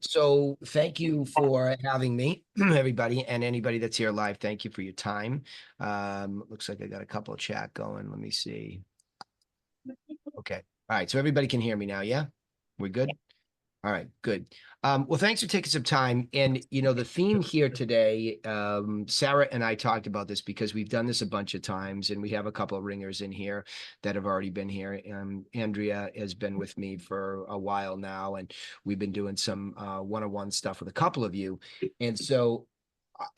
So thank you for having me, everybody, and anybody that's here live. Thank you for your time. Looks like I got a couple of chat going. Let me see. Okay. All right. So everybody can hear me now. Yeah, we're good. All right, good. Well, thanks for taking some time. And, the theme here today, Sarah and I talked about this because we've done this a bunch of times and we have a couple of ringers in here that have already been here. Andrea has been with me for a while now, and we've been doing some one-on-one stuff with a couple of you. And so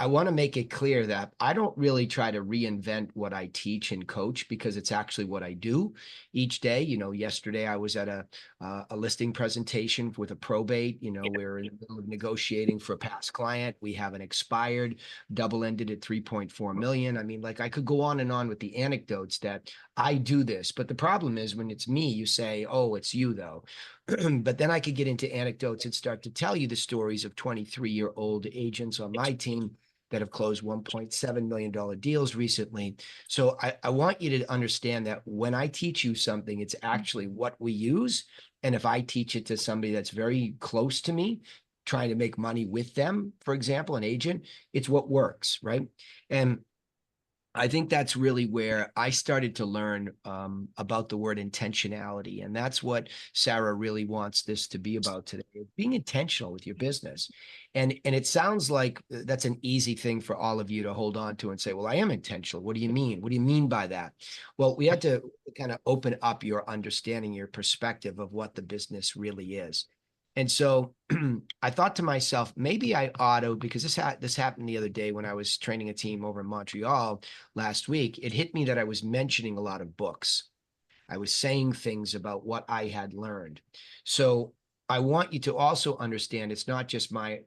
I want to make it clear that I don't really try to reinvent what I teach and coach because it's actually what I do each day. Yesterday I was at a listing presentation with a probate. We're in the middle of negotiating for a past client. We have an expired double-ended at 3.4 million. I mean, like I could go on and on with the anecdotes that I do this, but the problem is when it's me, you say, oh, it's you though. But then I could get into anecdotes and start to tell you the stories of 23-year-old agents on my team that have closed $1.7 million deals recently. So I want you to understand that when I teach you something, it's actually what we use. And if I teach it to somebody that's very close to me, trying to make money with them, for example, an agent, it's what works, right? And I think that's really where I started to learn about the word intentionality. And that's what Sarah really wants this to be about today, being intentional with your business. And it sounds like that's an easy thing for all of you to hold on to and say, well, I am intentional. What do you mean? What do you mean by that? Well, we had to kind of open up your understanding, your perspective of what the business really is. And so I thought to myself, maybe I ought to, because this happened the other day when I was training a team over in Montreal last week. It hit me that I was mentioning a lot of books. I was saying things about what I had learned. So I want you to also understand it's not just my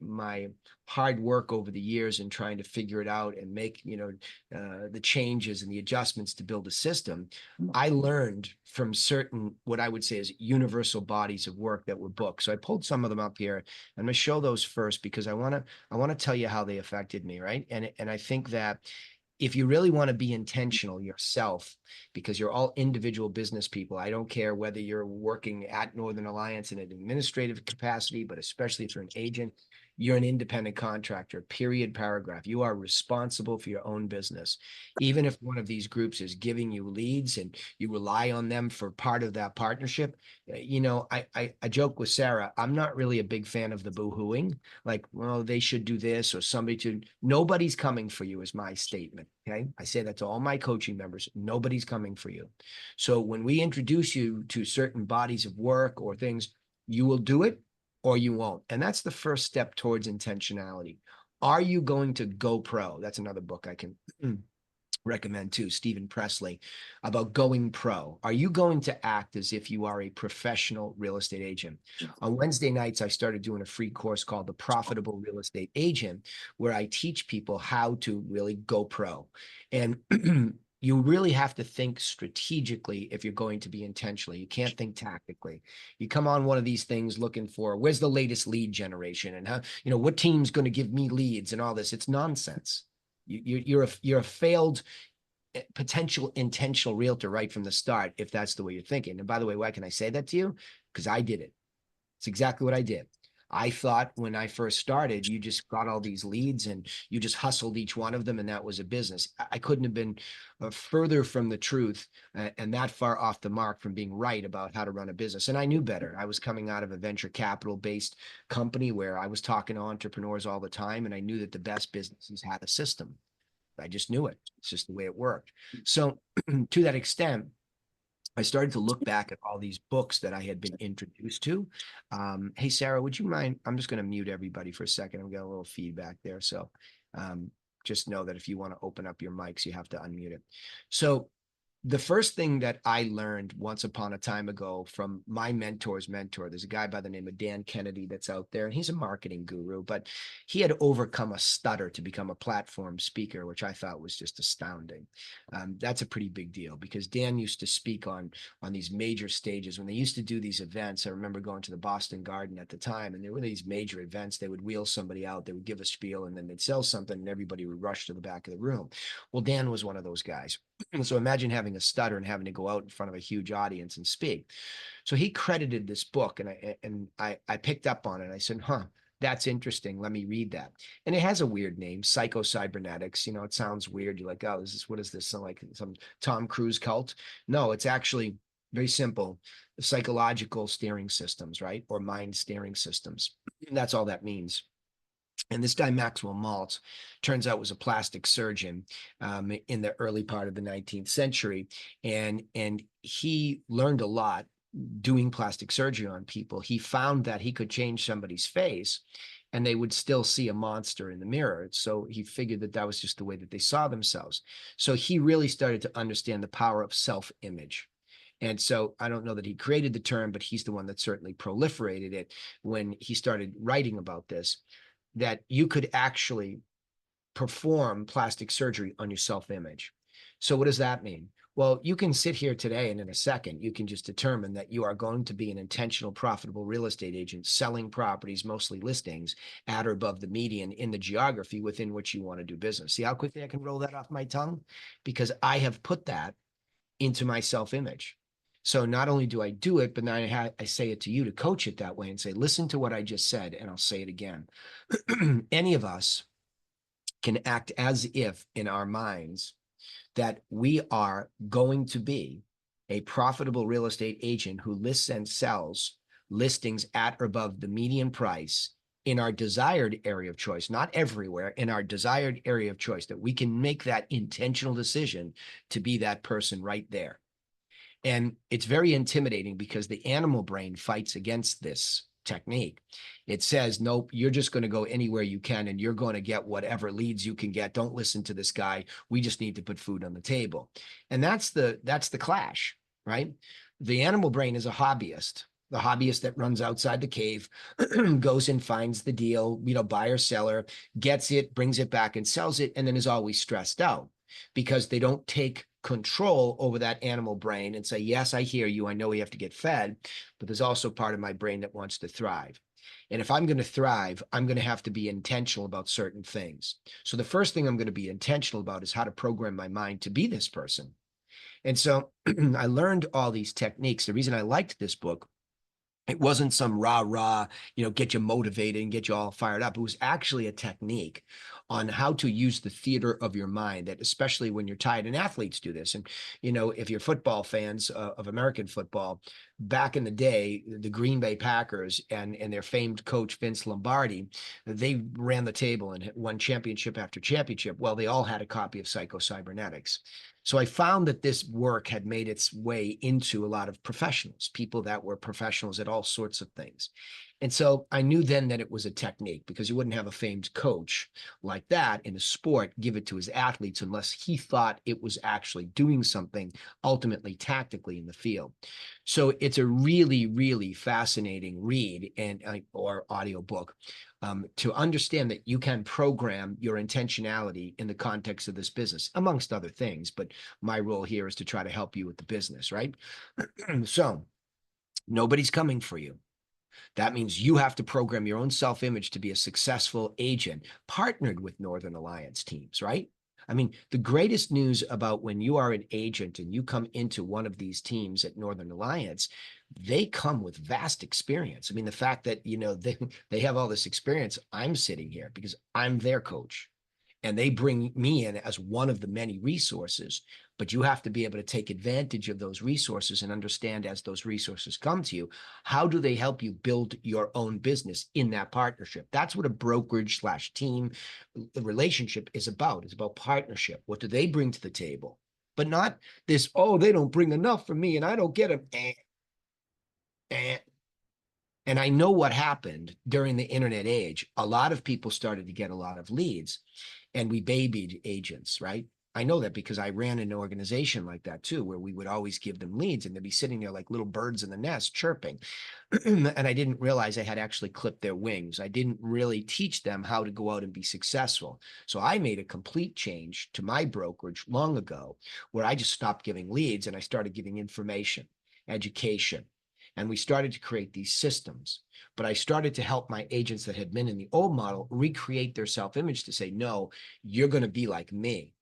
hard work over the years and trying to figure it out and make the changes and the adjustments to build a system. I learned from certain what I would say is universal bodies of work that were books. So I pulled some of them up here. I'm going to show those first because I want to tell you how they affected me, right? And I think that if you really want to be intentional yourself, because you're all individual business people, I don't care whether you're working at Northern Alliance in an administrative capacity, but especially if you're an agent, you're an independent contractor, period, paragraph. You are responsible for your own business. Even if one of these groups is giving you leads and you rely on them for part of that partnership, I joke with Sarah, I'm not really a big fan of the boo-hooing, like, well, they should do this or somebody to, nobody's coming for you is my statement. Okay. I say that to all my coaching members. Nobody's coming for you. So when we introduce you to certain bodies of work or things, you will do it or you won't. And that's the first step towards intentionality. Are you going to go pro? That's another book I can recommend too, Stephen Presley, about going pro. Are you going to act as if you are a professional real estate agent? On Wednesday nights, I started doing a free course called The Profitable Real Estate Agent, where I teach people how to really go pro. And you really have to think strategically if you're going to be intentional. You can't think tactically. You come on one of these things looking for where's the latest lead generation and how, what team's going to give me leads and all this. It's nonsense. You're a failed potential intentional realtor right from the start if that's the way you're thinking. And by the way, why can I say that to you? Because I did it. It's exactly what I did. I thought when I first started, you just got all these leads and you just hustled each one of them and that was a business. I couldn't have been further from the truth and that far off the mark from being right about how to run a business. And I knew better. I was coming out of a venture capital based company where I was talking to entrepreneurs all the time and I knew that the best businesses had a system. I just knew it. It's just the way it worked. So to that extent, I started to look back at all these books that I had been introduced to. Hey, Sarah, would you mind? I'm just going to mute everybody for a second. I'm getting a little feedback there. So just know that if you want to open up your mics, you have to unmute it. So the first thing that I learned once upon a time ago from my mentor's mentor, there's a guy by the name of Dan Kennedy that's out there, and he's a marketing guru, but he had overcome a stutter to become a platform speaker, which I thought was just astounding. That's a pretty big deal because Dan used to speak on these major stages. When they used to do these events, I remember going to the Boston Garden at the time, and there were these major events. They would wheel somebody out, they would give a spiel, and then they'd sell something, and everybody would rush to the back of the room. Well, Dan was one of those guys. So imagine having a stutter and having to go out in front of a huge audience and speak. So he credited this book, and I picked up on it. I said, "Huh, that's interesting. Let me read that." And it has a weird name, Psycho-Cybernetics. You know, it sounds weird. You're like, "Oh, what is this? Sound like some Tom Cruise cult?" No, it's actually very simple. Psychological steering systems, right? Or mind steering systems. That's all that means. And this guy, Maxwell Maltz, turns out was a plastic surgeon in the early part of the 19th century. And he learned a lot doing plastic surgery on people. He found that he could change somebody's face and they would still see a monster in the mirror. So he figured that that was just the way that they saw themselves. So he really started to understand the power of self-image. And so I don't know that he created the term, but he's the one that certainly proliferated it when he started writing about this, that you could actually perform plastic surgery on your self-image. So what does that mean? Well, you can sit here today and in a second, you can just determine that you are going to be an intentional, profitable real estate agent selling properties, mostly listings, at or above the median in the geography within which you want to do business. See how quickly I can roll that off my tongue? Because I have put that into my self-image. So not only do I do it, but now I say it to you to coach it that way and say, listen to what I just said, and I'll say it again. Any of us can act as if in our minds that we are going to be a profitable real estate agent who lists and sells listings at or above the median price in our desired area of choice, not everywhere, in our desired area of choice, that we can make that intentional decision to be that person right there. And it's very intimidating because the animal brain fights against this technique. It says, nope, you're just going to go anywhere you can and you're going to get whatever leads you can get. Don't listen to this guy. We just need to put food on the table. And that's the clash, right? The animal brain is a hobbyist. The hobbyist that runs outside the cave, goes and finds the deal, buyer, seller, gets it, brings it back and sells it, and then is always stressed out because they don't take control over that animal brain and say, yes, I hear you. I know we have to get fed, but there's also part of my brain that wants to thrive. And if I'm going to thrive, I'm going to have to be intentional about certain things. So the first thing I'm going to be intentional about is how to program my mind to be this person. And so I learned all these techniques. The reason I liked this book, it wasn't some rah, get you motivated and get you all fired up. It was actually a technique on how to use the theater of your mind, that especially when you're tired, and athletes do this. And, if you're football fans of American football, back in the day, the Green Bay Packers and their famed coach, Vince Lombardi, they ran the table and won championship after championship. Well, they all had a copy of Psycho-Cybernetics. So I found that this work had made its way into a lot of professionals, people that were professionals at all sorts of things. And so I knew then that it was a technique, because you wouldn't have a famed coach like that in a sport give it to his athletes unless he thought it was actually doing something ultimately tactically in the field. So it's a really, really fascinating read or audiobook. To understand that you can program your intentionality in the context of this business, amongst other things. But my role here is to try to help you with the business, right? So nobody's coming for you. That means you have to program your own self-image to be a successful agent partnered with Northern Alliance teams, right? I mean, the greatest news about when you are an agent and you come into one of these teams at Northern Alliance, they come with vast experience. I mean, the fact that, they have all this experience, I'm sitting here because I'm their coach. And they bring me in as one of the many resources, but you have to be able to take advantage of those resources and understand, as those resources come to you, how do they help you build your own business in that partnership? That's what a brokerage/team relationship is about. It's about partnership. What do they bring to the table? But not this, oh, they don't bring enough for me and I don't get them. And I know what happened during the internet age. A lot of people started to get a lot of leads, and we babied agents, right? I know that because I ran an organization like that too, where we would always give them leads and they'd be sitting there like little birds in the nest chirping. And I didn't realize I had actually clipped their wings. I didn't really teach them how to go out and be successful. So I made a complete change to my brokerage long ago, where I just stopped giving leads and I started giving information, education. And we started to create these systems. But I started to help my agents that had been in the old model recreate their self-image to say, no, you're going to be like me.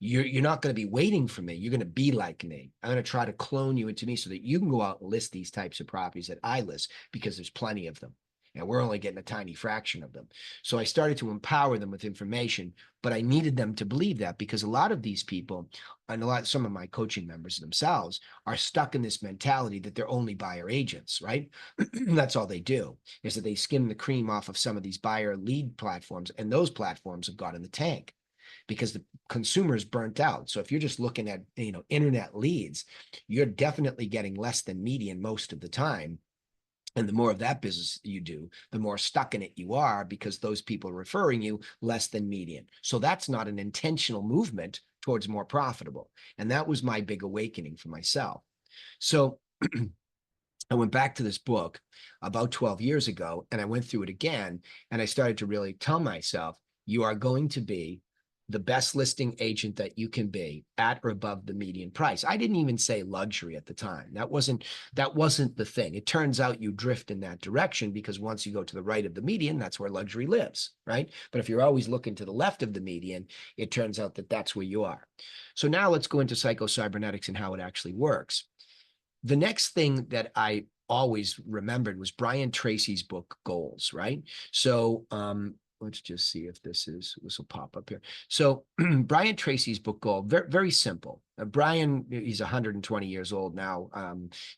You're not going to be waiting for me. You're going to be like me. I'm going to try to clone you into me so that you can go out and list these types of properties that I list because there's plenty of them. And we're only getting a tiny fraction of them. So I started to empower them with information, but I needed them to believe that because a lot of these people and some of my coaching members themselves are stuck in this mentality that they're only buyer agents, right? That's all they do is that they skim the cream off of some of these buyer lead platforms, and those platforms have got in the tank because the consumer's burnt out. So if you're just looking at, internet leads, you're definitely getting less than median most of the time. And the more of that business you do, the more stuck in it you are because those people are referring you less than median. So that's not an intentional movement towards more profitable. And that was my big awakening for myself. So I went back to this book about 12 years ago and I went through it again. And I started to really tell myself, you are going to be the best listing agent that you can be at or above the median price. I didn't even say luxury at the time. That wasn't the thing. It turns out you drift in that direction because once you go to the right of the median, that's where luxury lives, right? But if you're always looking to the left of the median, it turns out that that's where you are. So now let's go into psycho-cybernetics and how it actually works. The next thing that I always remembered was Brian Tracy's book, Goals, right? So let's just see if this will pop up here. So Brian Tracy's book, Goal, very, very simple. Brian, he's 120 years old now,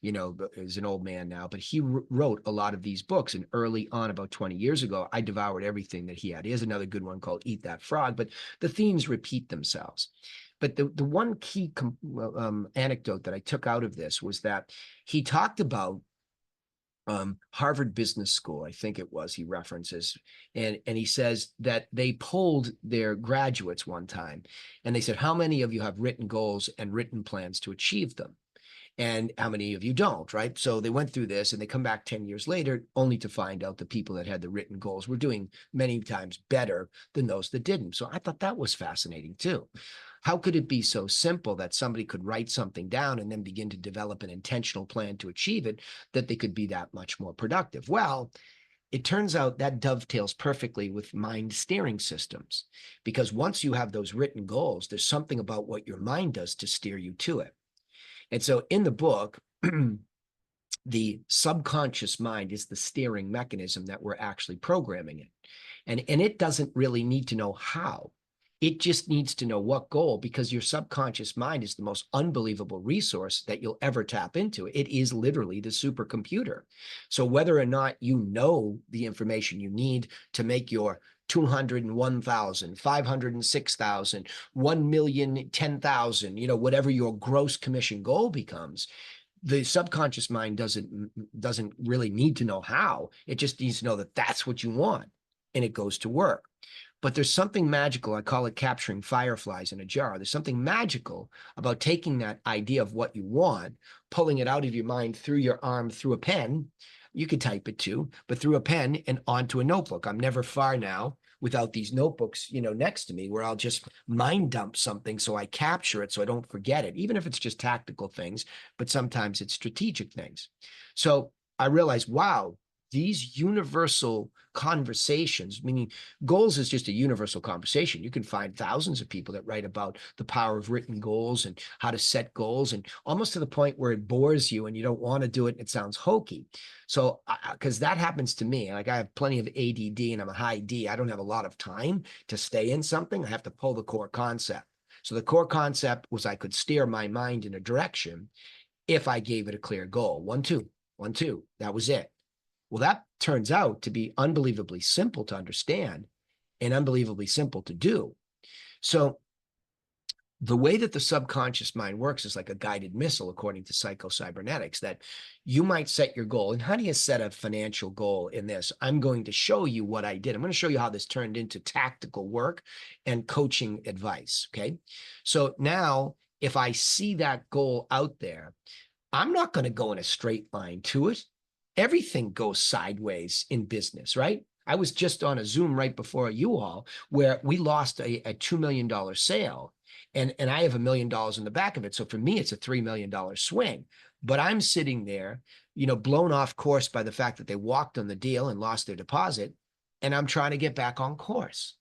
is an old man now, but he wrote a lot of these books. And early on, about 20 years ago, I devoured everything that he had. He has another good one called Eat That Frog, but the themes repeat themselves. But the one key anecdote that I took out of this was that he talked about Harvard Business School, I think it was, he references, and he says that they polled their graduates one time, and they said, how many of you have written goals and written plans to achieve them? And how many of you don't, right? So they went through this and they come back 10 years later only to find out the people that had the written goals were doing many times better than those that didn't. So I thought that was fascinating too. How could it be so simple that somebody could write something down and then begin to develop an intentional plan to achieve it, that they could be that much more productive? Well, it turns out that dovetails perfectly with mind steering systems, because once you have those written goals, there's something about what your mind does to steer you to it. And so in the book, the subconscious mind is the steering mechanism that we're actually programming it. And it doesn't really need to know how. It just needs to know what goal, because your subconscious mind is the most unbelievable resource that you'll ever tap into. It is literally the supercomputer. So whether or not you know the information you need to make your 201,000, 506,000, 1,010,000, whatever your gross commission goal becomes, the subconscious mind doesn't really need to know how. It just needs to know that that's what you want, and it goes to work. But there's something magical. I call it capturing fireflies in a jar. There's something magical about taking that idea of what you want, pulling it out of your mind through your arm, through a pen. You could type it too, but through a pen and onto a notebook. I'm never far now without these notebooks, next to me, where I'll just mind dump something so I capture it so I don't forget it, even if it's just tactical things, but sometimes it's strategic things. So I realized, wow, these universal conversations, meaning goals is just a universal conversation. You can find thousands of people that write about the power of written goals and how to set goals, and almost to the point where it bores you and you don't want to do it and it sounds hokey. So, because that happens to me, like I have plenty of ADD and I'm a high D. I don't have a lot of time to stay in something. I have to pull the core concept. So the core concept was I could steer my mind in a direction if I gave it a clear goal. 1, 2, 1, 2. That was it. Well, that turns out to be unbelievably simple to understand and unbelievably simple to do. So the way that the subconscious mind works is like a guided missile, according to psycho-cybernetics, that you might set your goal. And how do you set a financial goal in this? I'm going to show you what I did. I'm going to show you how this turned into tactical work and coaching advice, okay? So now, if I see that goal out there, I'm not going to go in a straight line to it. Everything goes sideways in business, right? I was just on a Zoom right before you all where we lost a $2 million sale, and I have $1 million in the back of it. So for me, it's a $3 million swing. But I'm sitting there, blown off course by the fact that they walked on the deal and lost their deposit, and I'm trying to get back on course.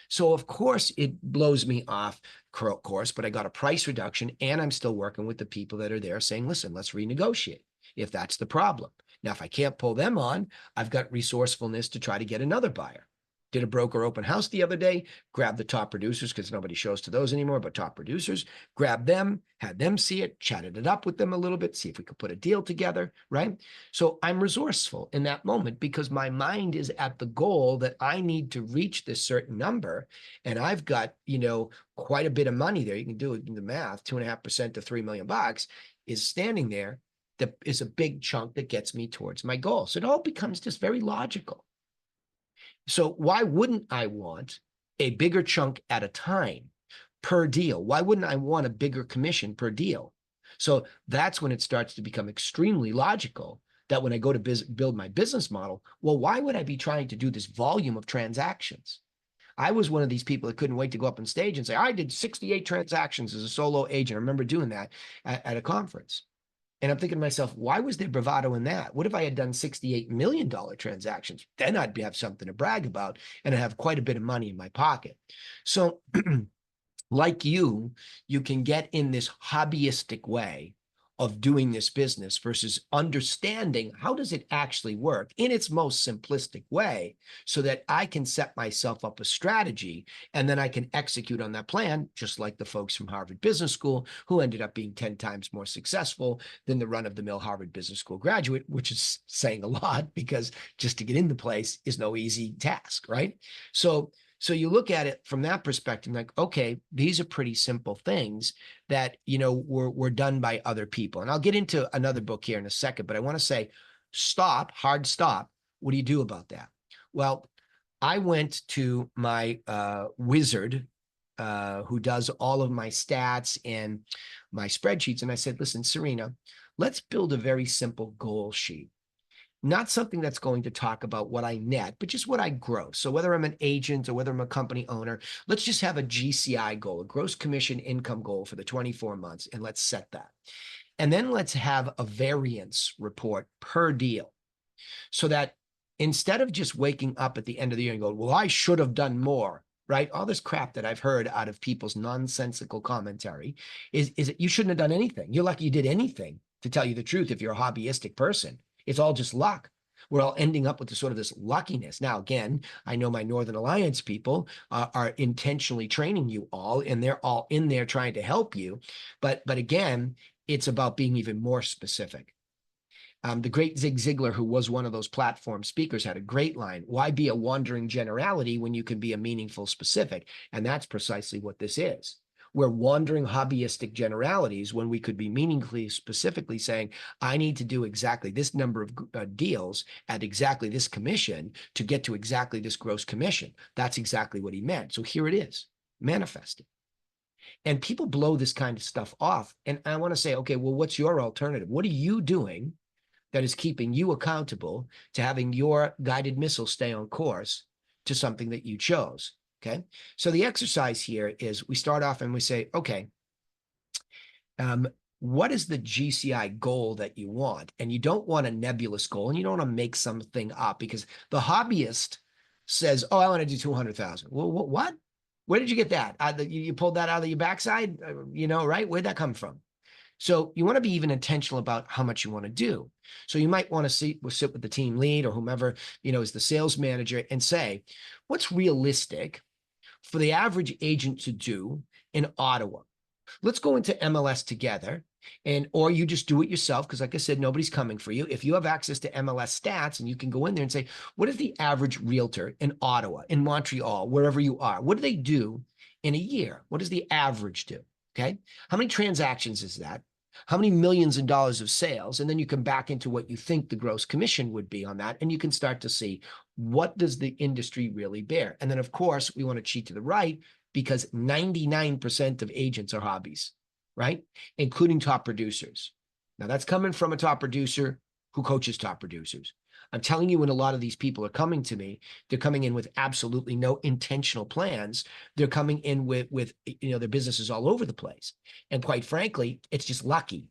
So of course it blows me off course, but I got a price reduction and I'm still working with the people that are there saying, listen, let's renegotiate if that's the problem. Now, if I can't pull them on, I've got resourcefulness to try to get another buyer. Did a broker open house the other day, grabbed the top producers because nobody shows to those anymore, but top producers, grabbed them, had them see it, chatted it up with them a little bit, see if we could put a deal together, right? So I'm resourceful in that moment because my mind is at the goal that I need to reach this certain number. And I've got, quite a bit of money there. You can do the math, 2.5% to $3 million is standing there. That is a big chunk that gets me towards my goal. So it all becomes just very logical. So why wouldn't I want a bigger chunk at a time per deal? Why wouldn't I want a bigger commission per deal? So that's when it starts to become extremely logical that when I go to build my business model, well, why would I be trying to do this volume of transactions? I was one of these people that couldn't wait to go up on stage and say, I did 68 transactions as a solo agent. I remember doing that at a conference. And I'm thinking to myself, why was there bravado in that? What if I had done $68 million transactions? Then I'd have something to brag about and I'd have quite a bit of money in my pocket. So like you can get in this hobbyistic way of doing this business versus understanding how does it actually work in its most simplistic way so that I can set myself up a strategy and then I can execute on that plan, just like the folks from Harvard Business School who ended up being 10 times more successful than the run-of-the-mill Harvard Business School graduate, which is saying a lot because just to get in the place is no easy task, right? So you look at it from that perspective, like, okay, these are pretty simple things that, were done by other people. And I'll get into another book here in a second, but I want to say, hard stop. What do you do about that? Well, I went to my wizard who does all of my stats and my spreadsheets. And I said, listen, Serena, let's build a very simple goal sheet. Not something that's going to talk about what I net, but just what I gross. So whether I'm an agent or whether I'm a company owner, let's just have a GCI goal, a gross commission income goal for the 24 months, and let's set that. And then let's have a variance report per deal so that instead of just waking up at the end of the year and go, well, I should have done more, right? All this crap that I've heard out of people's nonsensical commentary is that you shouldn't have done anything. You're lucky you did anything, to tell you the truth, if you're a hobbyistic person. It's all just luck. We're all ending up with this luckiness. Now, again, I know my Northern Alliance people are intentionally training you all, and they're all in there trying to help you. But again, it's about being even more specific. The great Zig Ziglar, who was one of those platform speakers, had a great line: why be a wandering generality when you can be a meaningful specific? And that's precisely what this is. We're wandering hobbyistic generalities when we could be meaningfully specifically saying, I need to do exactly this number of deals at exactly this commission to get to exactly this gross commission. That's exactly what he meant. So here it is, manifested. And people blow this kind of stuff off. And I want to say, okay, well, what's your alternative? What are you doing that is keeping you accountable to having your guided missile stay on course to something that you chose? Okay. So the exercise here is we start off and we say, okay, what is the GCI goal that you want? And you don't want a nebulous goal, and you don't want to make something up, because the hobbyist says, oh, I want to do 200,000. Well, what? Where did you get that? You pulled that out of your backside, right? Where'd that come from? So you want to be even intentional about how much you want to do. So you might want to sit with the team lead or whomever, is the sales manager, and say, what's realistic for the average agent to do in Ottawa? Let's go into MLS together, or you just do it yourself, because like I said, nobody's coming for you. If you have access to MLS stats and you can go in there and say, what is the average realtor in Ottawa, in Montreal, wherever you are? What do they do in a year? What does the average do? Okay. How many transactions is that? How many millions of dollars of sales? And then you can back into what you think the gross commission would be on that. And you can start to see, what does the industry really bear? And then, of course, we want to cheat to the right, because 99% of agents are hobbies, right? Including top producers. Now, that's coming from a top producer who coaches top producers. I'm telling you, when a lot of these people are coming to me, they're coming in with absolutely no intentional plans. They're coming in with their businesses all over the place. And quite frankly, it's just lucky.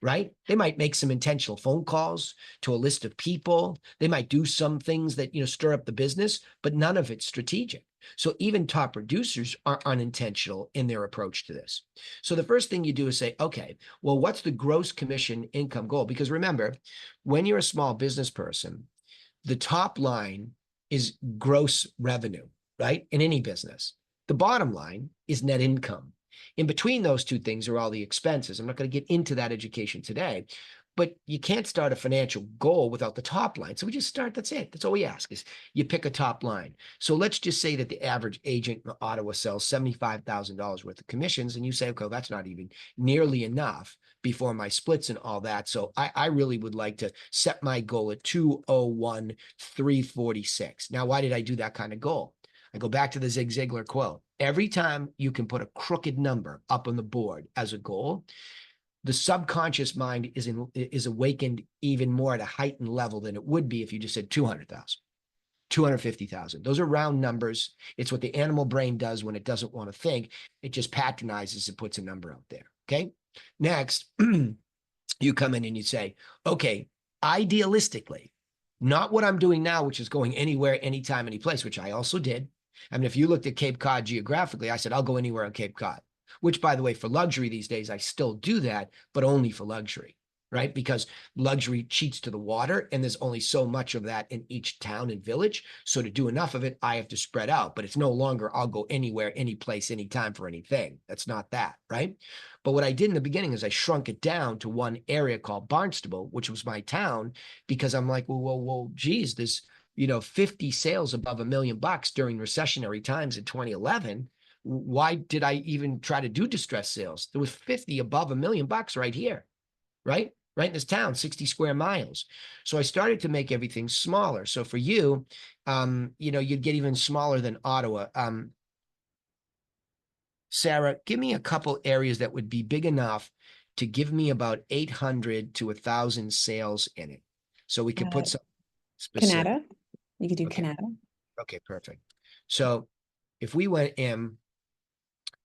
right? They might make some intentional phone calls to a list of people. They might do some things that, stir up the business, but none of it's strategic. So even top producers are unintentional in their approach to this. So the first thing you do is say, okay, well, what's the gross commission income goal? Because remember, when you're a small business person, the top line is gross revenue, right? In any business. The bottom line is net income. In between those two things are all the expenses. I'm not going to get into that education today, but you can't start a financial goal without the top line. So we just start, that's it. That's all we ask is you pick a top line. So let's just say that the average agent in Ottawa sells $75,000 worth of commissions. And you say, okay, well, that's not even nearly enough before my splits and all that. So I really would like to set my goal at 201,346. Now, why did I do that kind of goal? I go back to the Zig Ziglar quote. Every time you can put a crooked number up on the board as a goal, the subconscious mind is awakened even more at a heightened level than it would be if you just said 200,000, 250,000. Those are round numbers. It's what the animal brain does when it doesn't want to think. It just patronizes and puts a number out there. Okay. Next, you come in and you say, okay, idealistically, not what I'm doing now, which is going anywhere, anytime, any place, which I also did. I mean, if you looked at Cape Cod geographically, I said, I'll go anywhere on Cape Cod, which, by the way, for luxury these days, I still do that, but only for luxury, right? Because luxury cheats to the water, and there's only so much of that in each town and village. So to do enough of it, I have to spread out, but it's no longer I'll go anywhere, any place, anytime for anything. That's not that, right? But what I did in the beginning is I shrunk it down to one area called Barnstable, which was my town, because I'm like, well, geez, there's 50 sales above $1 million during recessionary times in 2011. Why did I even try to do distressed sales? There was 50 above $1 million right here, right in this town, 60 square miles. So I started to make everything smaller. So for you, you'd get even smaller than Ottawa. Sarah, give me a couple areas that would be big enough to give me about 800 to 1,000 sales in it. So we could put some specific. Canada. You could do Okay. Canada. Okay, perfect. So if we went M,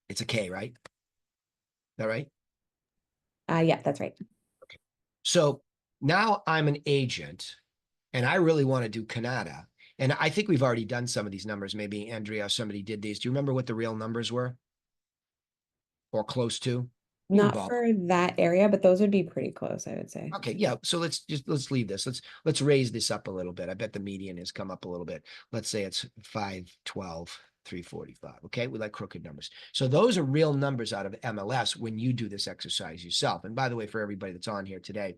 it's a K, right? Is that right? Yeah, that's right. Okay. So now I'm an agent and I really want to do Canada. And I think we've already done some of these numbers. Maybe Andrea or somebody did these. Do you remember what the real numbers were? Or close to? Not for that area, but those would be pretty close, I would say. Okay, yeah. So let's leave this. Let's raise this up a little bit. I bet the median has come up a little bit. Let's say it's 512, 345. Okay, we like crooked numbers. So those are real numbers out of MLS when you do this exercise yourself. And by the way, for everybody that's on here today,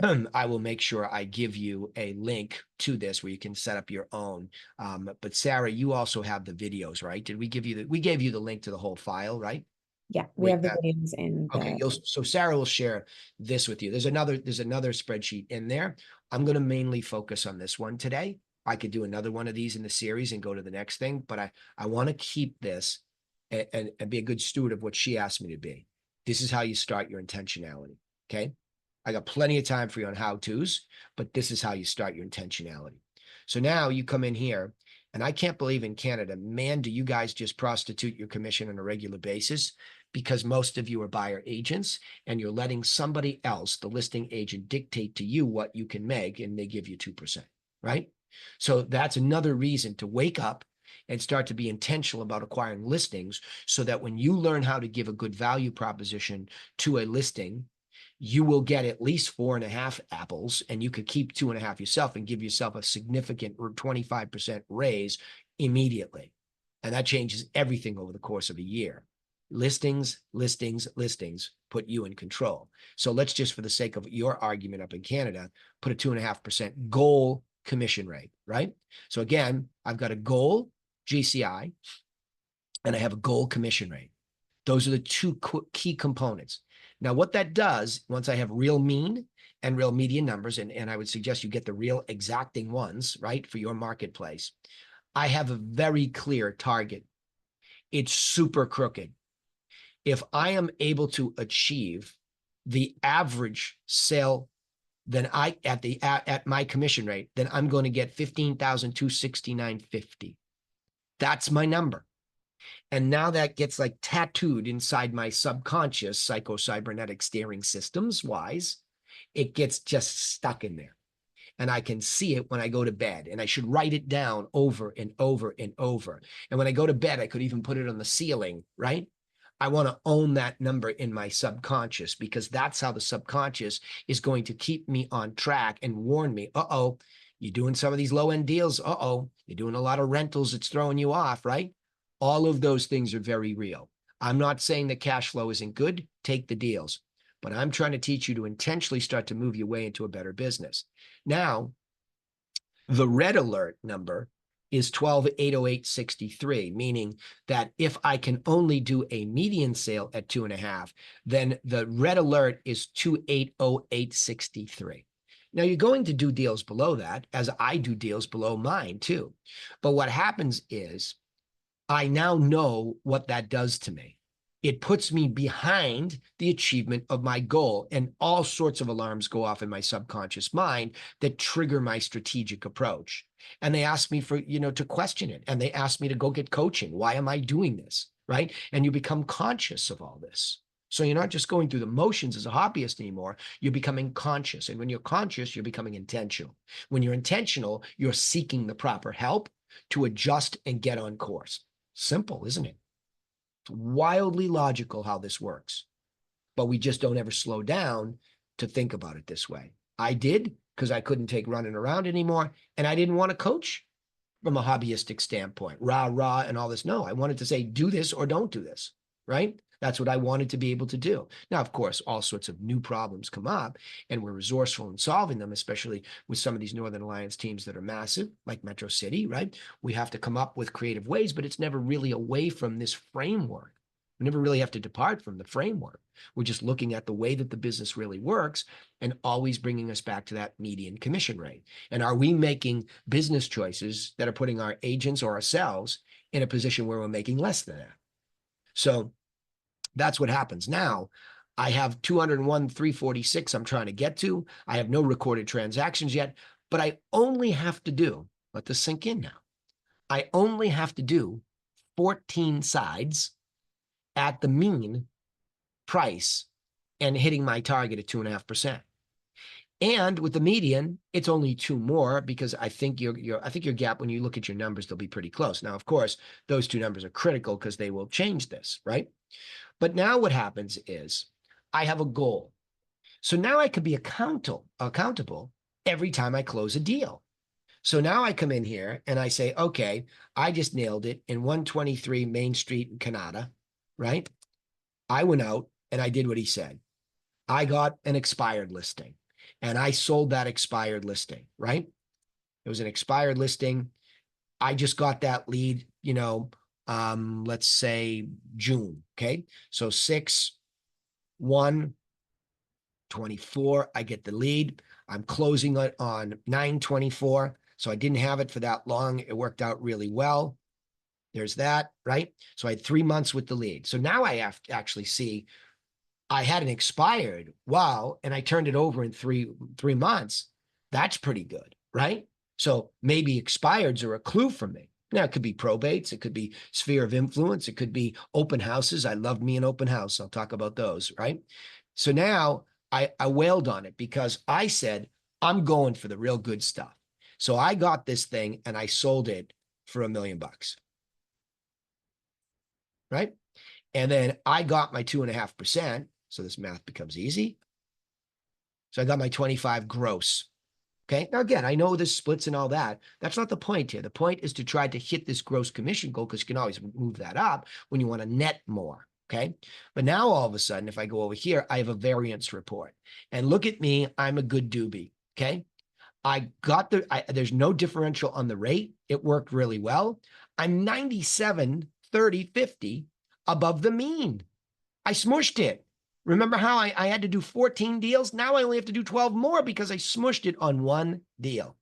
I will make sure I give you a link to this where you can set up your own. But Sarah, you also have the videos, right? Did we give you we gave you the link to the whole file, right? Yeah, we have the videos in the... Okay, so Sarah will share this with you. There's another spreadsheet in there. I'm going to mainly focus on this one today. I could do another one of these in the series and go to the next thing, but I want to keep this and be a good steward of what she asked me to be. This is how you start your intentionality, okay? I got plenty of time for you on how-tos, but this is how you start your intentionality. So now you come in here, and I can't believe in Canada, man, do you guys just prostitute your commission on a regular basis? Because most of you are buyer agents and you're letting somebody else, the listing agent, dictate to you what you can make, and they give you 2%, right? So that's another reason to wake up and start to be intentional about acquiring listings so that when you learn how to give a good value proposition to a listing, you will get at least 4.5 apples, and you could keep 2.5 yourself and give yourself a significant 25% raise immediately. And that changes everything over the course of a year. Listings put you in control. So let's just, for the sake of your argument up in Canada, put a 2.5% goal commission rate, right? So again, I've got a goal GCI and I have a goal commission rate. Those are the two key components. Now, what that does, once I have real mean and real median numbers, and I would suggest you get the real exacting ones, right, for your marketplace, I have a very clear target. It's super crooked. If I am able to achieve the average sale, then at my commission rate, then I'm going to get $15,269.50. That's my number. And now that gets like tattooed inside my subconscious psychocybernetic steering systems wise, it gets just stuck in there. And I can see it when I go to bed, and I should write it down over and over and over. And when I go to bed, I could even put it on the ceiling, right? I want to own that number in my subconscious, because that's how the subconscious is going to keep me on track and warn me, uh-oh, you're doing some of these low-end deals. Uh-oh, you're doing a lot of rentals. It's throwing you off, right? All of those things are very real. I'm not saying that cash flow isn't good. Take the deals. But I'm trying to teach you to intentionally start to move your way into a better business. Now, the red alert number is 12,808.63, meaning that if I can only do a median sale at 2.5, then the red alert is 2,808.63. Now, you're going to do deals below that, as I do deals below mine too. But what happens is I now know what that does to me. It puts me behind the achievement of my goal, and all sorts of alarms go off in my subconscious mind that trigger my strategic approach. And they ask me for, to question it. And they ask me to go get coaching. Why am I doing this? Right? And you become conscious of all this. So you're not just going through the motions as a hobbyist anymore. You're becoming conscious. And when you're conscious, you're becoming intentional. When you're intentional, you're seeking the proper help to adjust and get on course. Simple, isn't it? It's wildly logical how this works, but we just don't ever slow down to think about it this way. I did, because I couldn't take running around anymore, and I didn't want to coach from a hobbyistic standpoint, rah, and all this. No, I wanted to say, do this or don't do this, right? That's what I wanted to be able to do. Now, of course, all sorts of new problems come up, and we're resourceful in solving them, especially with some of these Northern Alliance teams that are massive, like Metro City, right? We have to come up with creative ways, but it's never really away from this framework. We never really have to depart from the framework. We're just looking at the way that the business really works and always bringing us back to that median commission rate. And are we making business choices that are putting our agents or ourselves in a position where we're making less than that? So that's what happens. Now, I have 201,346 I'm trying to get to. I have no recorded transactions yet, but I only have to do, let this sink in now, I only have to do 14 sides at the mean price and hitting my target at 2.5%. And with the median, it's only 2 more, because I think your gap, when you look at your numbers, they'll be pretty close. Now, of course, those 2 numbers are critical because they will change this, right? But now what happens is I have a goal. So now I can be accountable every time I close a deal. So now I come in here and I say, okay, I just nailed it in 123 Main Street in Canada, right? I went out and I did what he said. I got an expired listing and I sold that expired listing, right? It was an expired listing. I just got that lead, let's say June. Okay. So 6/1/24, I get the lead. I'm closing it on 9/24. So I didn't have it for that long. It worked out really well. There's that, right? So I had 3 months with the lead. So now I have to actually see I had an expired. Wow. And I turned it over in three months. That's pretty good, right? So maybe expireds are a clue for me. Now, it could be probates. It could be sphere of influence. It could be open houses. I love me an open house. I'll talk about those, right? So now I wailed on it because I said, I'm going for the real good stuff. So I got this thing and I sold it for $1 million, right? And then I got my 2.5%. So this math becomes easy. So I got my 25 gross. Okay. Now, again, I know this splits and all that. That's not the point here. The point is to try to hit this gross commission goal, because you can always move that up when you want to net more. Okay. But now all of a sudden, if I go over here, I have a variance report. And look at me. I'm a good doobie. Okay. I got there's no differential on the rate. It worked really well. I'm 97, 30, 50 above the mean. I smushed it. Remember how I had to do 14 deals? Now I only have to do 12 more because I smushed it on one deal.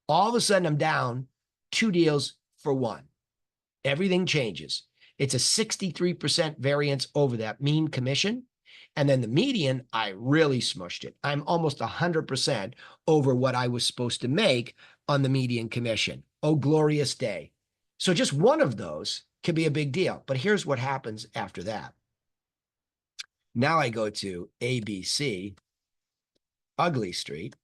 All of a sudden, I'm down 2 deals for 1. Everything changes. It's a 63% variance over that mean commission. And then the median, I really smushed it. I'm almost 100% over what I was supposed to make on the median commission. Oh, glorious day. So just one of those Could be a big deal. But here's what happens after that. Now I go to ABC, Ugly Street,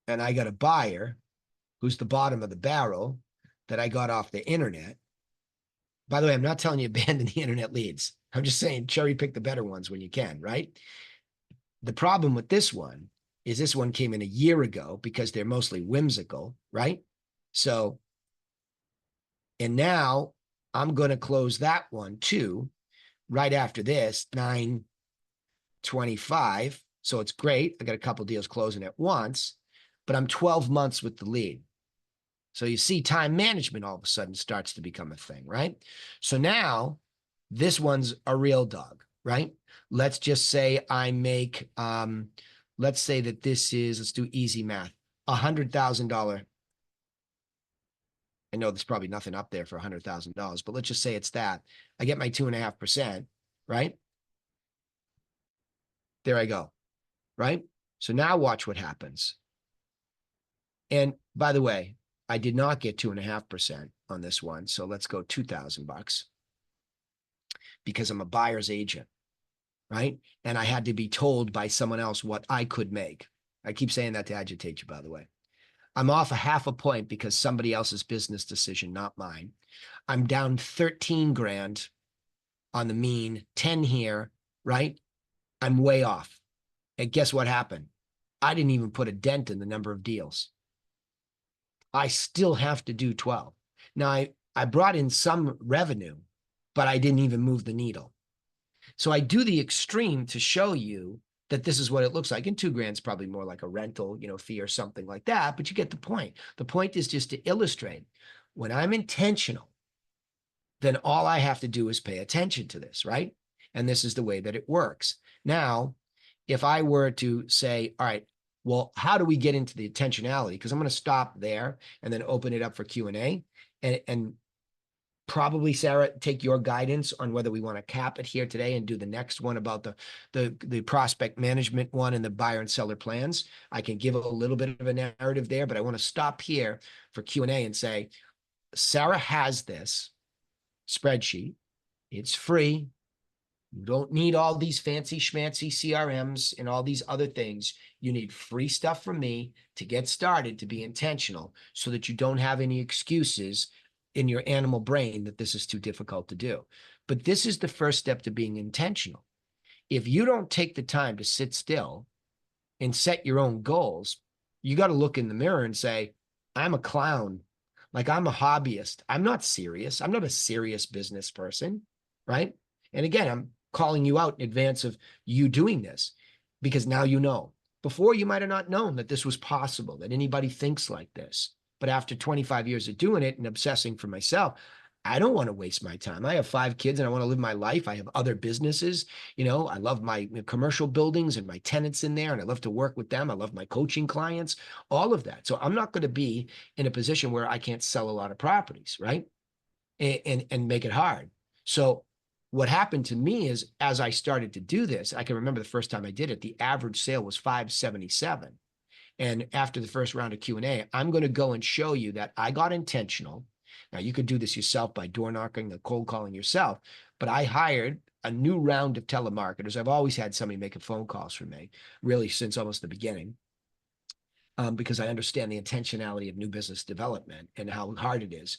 and I got a buyer who's the bottom of the barrel that I got off the internet. By the way, I'm not telling you abandon the internet leads. I'm just saying cherry pick the better ones when you can, right? The problem with this one is this one came in a year ago because they're mostly whimsical, right? So, and now I'm going to close that one too, right after this, 9/25. So it's great. I got a couple deals closing at once, but I'm 12 months with the lead. So you see time management all of a sudden starts to become a thing, right? So now this one's a real dog, right? Let's just say I make, let's say that this is, let's do easy math, $100,000. I know there's probably nothing up there for $100,000, but let's just say it's that. I get my 2.5%, right? There I go, right? So now watch what happens. And by the way, I did not get 2.5% on this one. So let's go $2,000 because I'm a buyer's agent, right? And I had to be told by someone else what I could make. I keep saying that to agitate you, by the way. I'm off a half a point because somebody else's business decision, not mine. I'm down 13 grand on the mean, 10 here, right? I'm way off. And guess what happened? I didn't even put a dent in the number of deals. I still have to do 12. Now, I brought in some revenue, but I didn't even move the needle. So I do the extreme to show you that this is what it looks like. And 2 grand's probably more like a rental, fee or something like that, but you get the point. The point is just to illustrate when I'm intentional, then all I have to do is pay attention to this, right? And this is the way that it works. Now, if I were to say, all right, well, how do we get into the intentionality? Because I'm going to stop there and then open it up for Q&A and probably, Sarah, take your guidance on whether we want to cap it here today and do the next one about the prospect management one and the buyer and seller plans. I can give a little bit of a narrative there, but I want to stop here for Q&A and say, Sarah has this spreadsheet. It's free. You don't need all these fancy schmancy CRMs and all these other things. You need free stuff from me to get started, to be intentional, so that you don't have any excuses in your animal brain that this is too difficult to do. But this is the first step to being intentional. If you don't take the time to sit still and set your own goals, you got to look in the mirror and say, I'm a clown. Like, I'm a hobbyist. I'm not serious. I'm not a serious business person, right? And again, I'm calling you out in advance of you doing this because now you know. Before, you might have not known that this was possible, that anybody thinks like this. But after 25 years of doing it and obsessing for myself, I don't want to waste my time. I have 5 kids and I want to live my life. I have other businesses. I love my commercial buildings and my tenants in there, and I love to work with them. I love my coaching clients, all of that. So I'm not going to be in a position where I can't sell a lot of properties, right? And make it hard. So what happened to me is, as I started to do this, I can remember the first time I did it, the average sale was 577. And after the first round of Q&A, I'm going to go and show you that I got intentional. Now, you could do this yourself by door knocking, the cold calling yourself, but I hired a new round of telemarketers. I've always had somebody making phone calls for me, really since almost the beginning, because I understand the intentionality of new business development and how hard it is.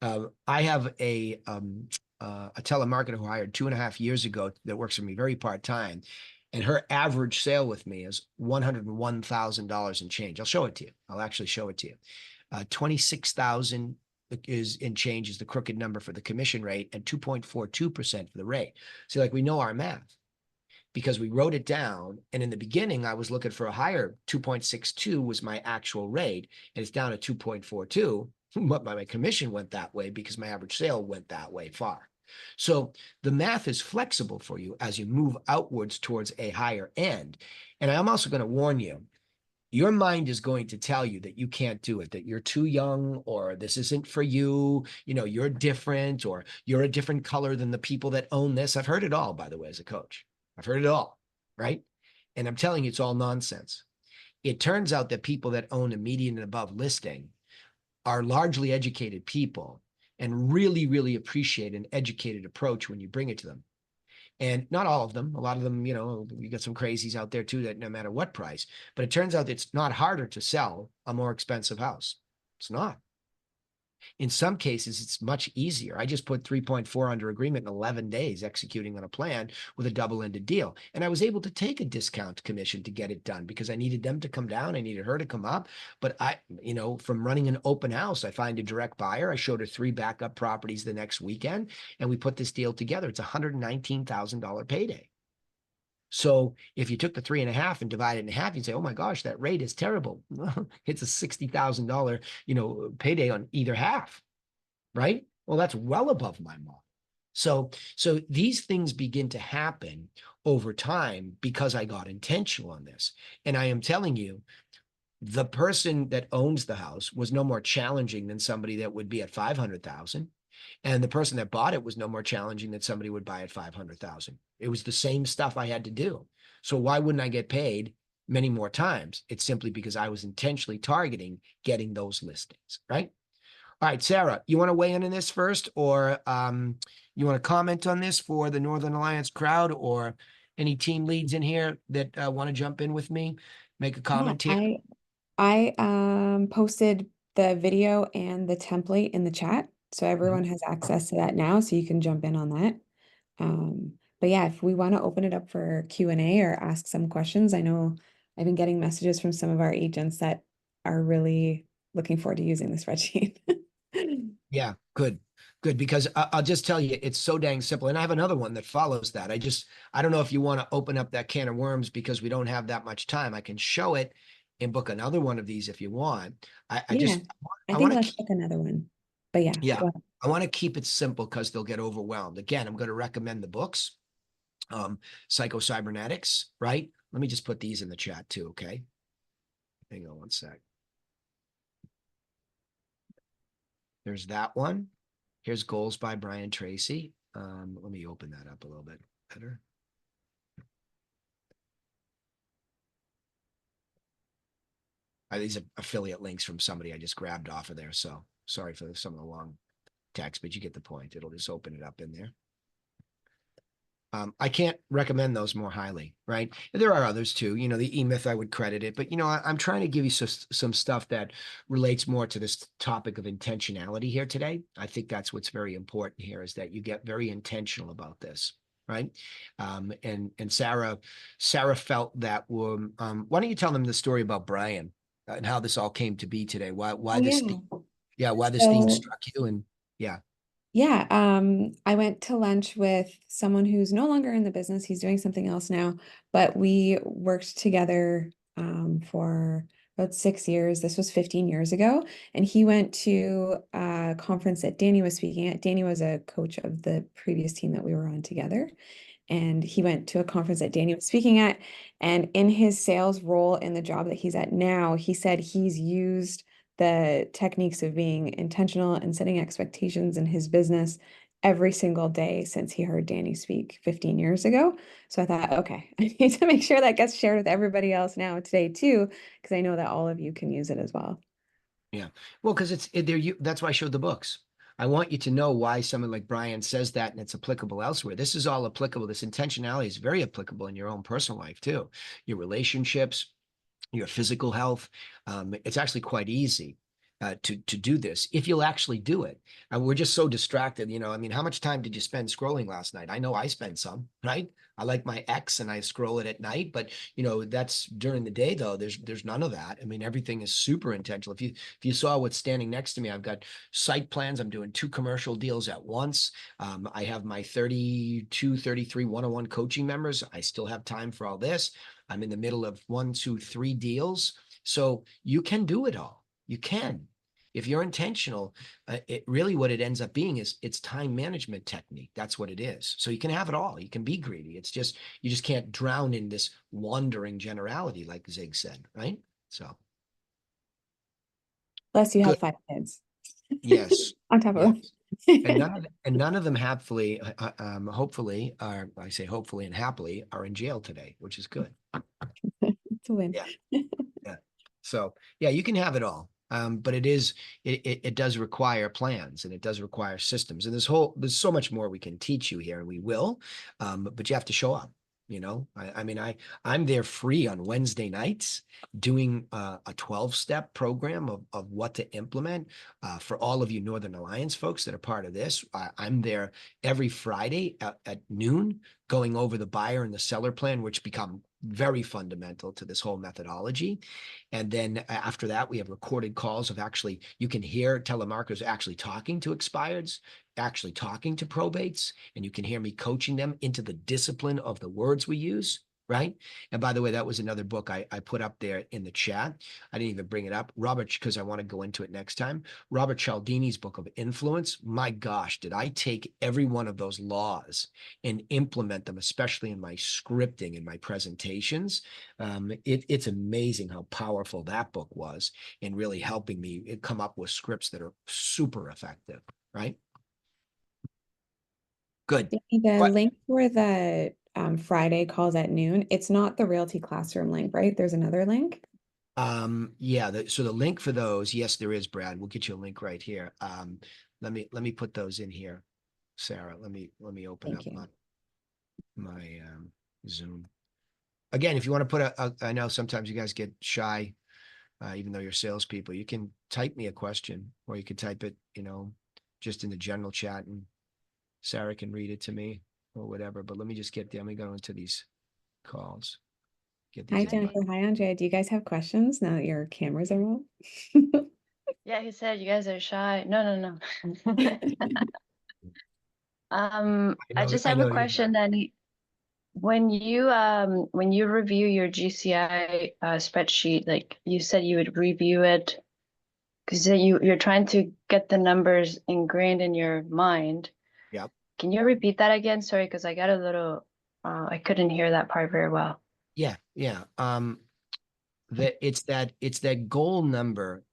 I have a telemarketer who I hired 2.5 years ago that works for me very part-time. And her average sale with me is $101,000 in change. I'll show it to you. I'll actually show it to you. 26,000 is in change is the crooked number for the commission rate and 2.42% for the rate. So we know our math because we wrote it down. And in the beginning, I was looking for a higher 2.62 was my actual rate. And it's down to 2.42. But my commission went that way because my average sale went that way far. So the math is flexible for you as you move outwards towards a higher end. And I'm also going to warn you, your mind is going to tell you that you can't do it, that you're too young, or this isn't for you, you're different, or you're a different color than the people that own this. I've heard it all, by the way, as a coach. I've heard it all, right? And I'm telling you, it's all nonsense. It turns out that people that own a median and above listing are largely educated people. and really, really appreciate an educated approach when you bring it to them. And not all of them, a lot of them, you know, you got some crazies out there too that no matter what price, but it turns out it's not harder to sell a more expensive house. It's not. In some cases, it's much easier. I just put 3.4 under agreement in 11 days, executing on a plan with a double-ended deal. And I was able to take a discount commission to get it done because I needed them to come down. I needed her to come up. But you know, from running an open house, I find a direct buyer. I showed her 3 backup properties the next weekend, and we put this deal together. It's a $119,000 payday. So if you took the 3.5 and divided it in half, you'd say, "Oh my gosh, that rate is terrible." It's a $60,000, you know, payday on either half, right? Well, that's well above my model. So these things begin to happen over time because I got intentional on this. And I am telling you, the person that owns the house was no more challenging than somebody that would be at 500,000. And the person that bought it was no more challenging than somebody would buy at 500,000. It was the same stuff I had to do. So why wouldn't I get paid many more times? It's simply because I was intentionally targeting getting those listings, right? All right, Sarah, you want to weigh in on this first, or you want to comment on this for the Northern Alliance crowd, or any team leads in here that want to jump in with me, make a Yeah, comment here? I posted the video and the template in the chat, so Mhm. everyone has access to that now, so you can jump in on that. But yeah, if we want to open it up for Q&A or ask some questions, I know I've been getting messages from some of our agents that are really looking forward to using the spreadsheet. Yeah, good, good. Because I'll just tell you, it's so dang simple. And I have another one that follows that. I don't know if you want to open up that can of worms because we don't have that much time. I can show it and book another one of these if you want. I Yeah, just, I I think want to let's keep, pick another one. But yeah, yeah, go ahead. I want to keep it simple because they'll get overwhelmed. Again, I'm going to recommend the books, Psycho Cybernetics, right? Let me just put these in the chat too, okay? Hang on one sec. There's that one. Here's Goals by Brian Tracy. Let me open that up a little bit better. These are affiliate links from somebody I just grabbed off of there. So sorry for some of the long text, but you get the point. It'll just open it up in there. I can't recommend those more highly, right? There are others too. You know, the E-Myth, I would credit it, but you know, I'm trying to give you some stuff that relates more to this topic of intentionality here today. I think that's what's very important here is that you get very intentional about this, right? And Sarah felt that. Why don't you tell them the story about Brian and how this all came to be today? Oh Why this? yeah. Yeah, why this theme So struck you? And yeah, yeah, I went to lunch with someone who's no longer in the business. He's doing something else now, but we worked together for about 6 years. This was 15 years ago. And he went to a conference that Danny was speaking at. Danny was a coach of the previous team that we were on together. And he went to a conference that Danny was speaking at. And in his sales role in the job that he's at now, he said he's used the techniques of being intentional and setting expectations in his business every single day since he heard Danny speak 15 years ago. So I thought, okay, I need to make sure that gets shared with everybody else now today too, because I know that all of you can use it as well. yeah. Well, because that's why I showed the books. I want you to know why someone like Brian says that and it's applicable elsewhere. This is all applicable. This intentionality is very applicable in your own personal life too. Your relationships, your physical health. It's actually quite easy to do this if you'll actually do it. And we're just so distracted. You know, I mean, how much time did you spend scrolling last night? I know I spent some, right? I like my X and I scroll it at night, but you know, that's during the day though. There's none of that. I mean, everything is super intentional. If you saw what's standing next to me, I've got site plans. I'm doing 2 commercial deals at once. I have my 32, 33 one-on-one coaching members. I still have time for all this. I'm in the middle of 1, 2, 3 deals. So you can do it all. You can. If you're intentional, it really what it ends up being is it's time management technique. That's what it is. So you can have it all. You can be greedy. It's just you just can't drown in this wandering generality, like Zig said, right? So Plus, you good. have 5 kids Yes. on top Yes. of And it. none of them hopefully are, I say hopefully and happily, are in jail today, which is good. It's a win. Yeah. Yeah. So yeah, you can have it all. But it does require plans, and it does require systems. And there's so much more we can teach you here, and we will. But you have to show up. I mean, I'm there free on Wednesday nights doing a 12-step program of what to implement for all of you Northern Alliance folks that are part of this. I'm there every Friday at noon going over the buyer and the seller plan, which become very fundamental to this whole methodology. And then after that, we have recorded calls of actually, you can hear telemarketers actually talking to expireds, actually talking to probates, and you can hear me coaching them into the discipline of the words we use, right? And by the way, that was another book I put up there in the chat. I didn't even bring it up. Robert, because I want to go into it next time. Robert Cialdini's book of Influence. My gosh, did I take every one of those laws and implement them, especially in my scripting and my presentations. It's amazing how powerful that book was in really helping me come up with scripts that are super effective, right? Good. The But link for the Friday calls at noon, it's not the Realty Classroom link, right? There's another link. yeah, so the link for those, yes, there is, Brad. We'll get you a link right here. Let me put those in here, Sarah. Let me open Thank up you. my Zoom. Again, if you want to put I know sometimes you guys get shy, even though you're salespeople, you can type me a question, or you can type it, just in the general chat, and Sarah can read it to me or whatever. But let me just let me go into these calls. Get these Hi, invited. Jennifer. Hi, Andrea. Do you guys have questions now that your cameras are on? Yeah, he said you guys are shy. No, no, no. I just I have a know you're question not. then. When you review your GCI spreadsheet, like you said you would review it because you're trying to get the numbers ingrained in your mind. Yeah. Can you repeat that again? Sorry, because I got a little I couldn't hear that part very well. Yeah. Yeah. It's that goal number,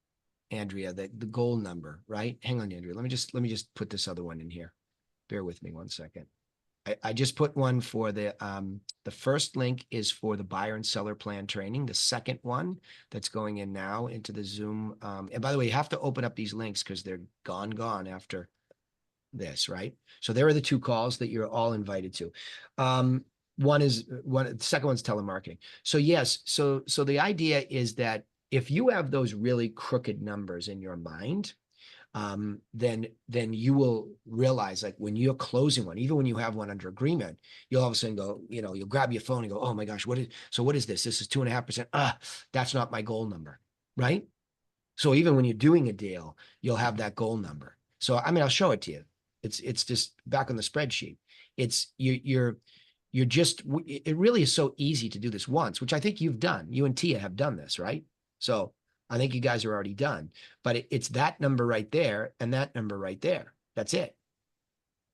Andrea, the goal number, right? Hang on, Andrea. Let me just put this other one in here. Bear with me one second. I just put one for the first link is for the buyer and seller plan training. The second one that's going in now into the Zoom. And by the way, you have to open up these links because they're gone after this, right? So there are the two calls that you're all invited to. The second one's telemarketing. So yes, so the idea is that if you have those really crooked numbers in your mind, then you will realize, like, when you're closing one, even when you have one under agreement, you'll all of a sudden go, you'll grab your phone and go, oh my gosh, what is this? This is 2.5%. That's not my goal number, right? So even when you're doing a deal, you'll have that goal number. So I mean, I'll show it to you. It's just back on the spreadsheet. It's you're just, it really is so easy to do this once, which I think you've done. You and Tia have done this, right? So I think you guys are already done, but it's that number right there and that number right there. That's it.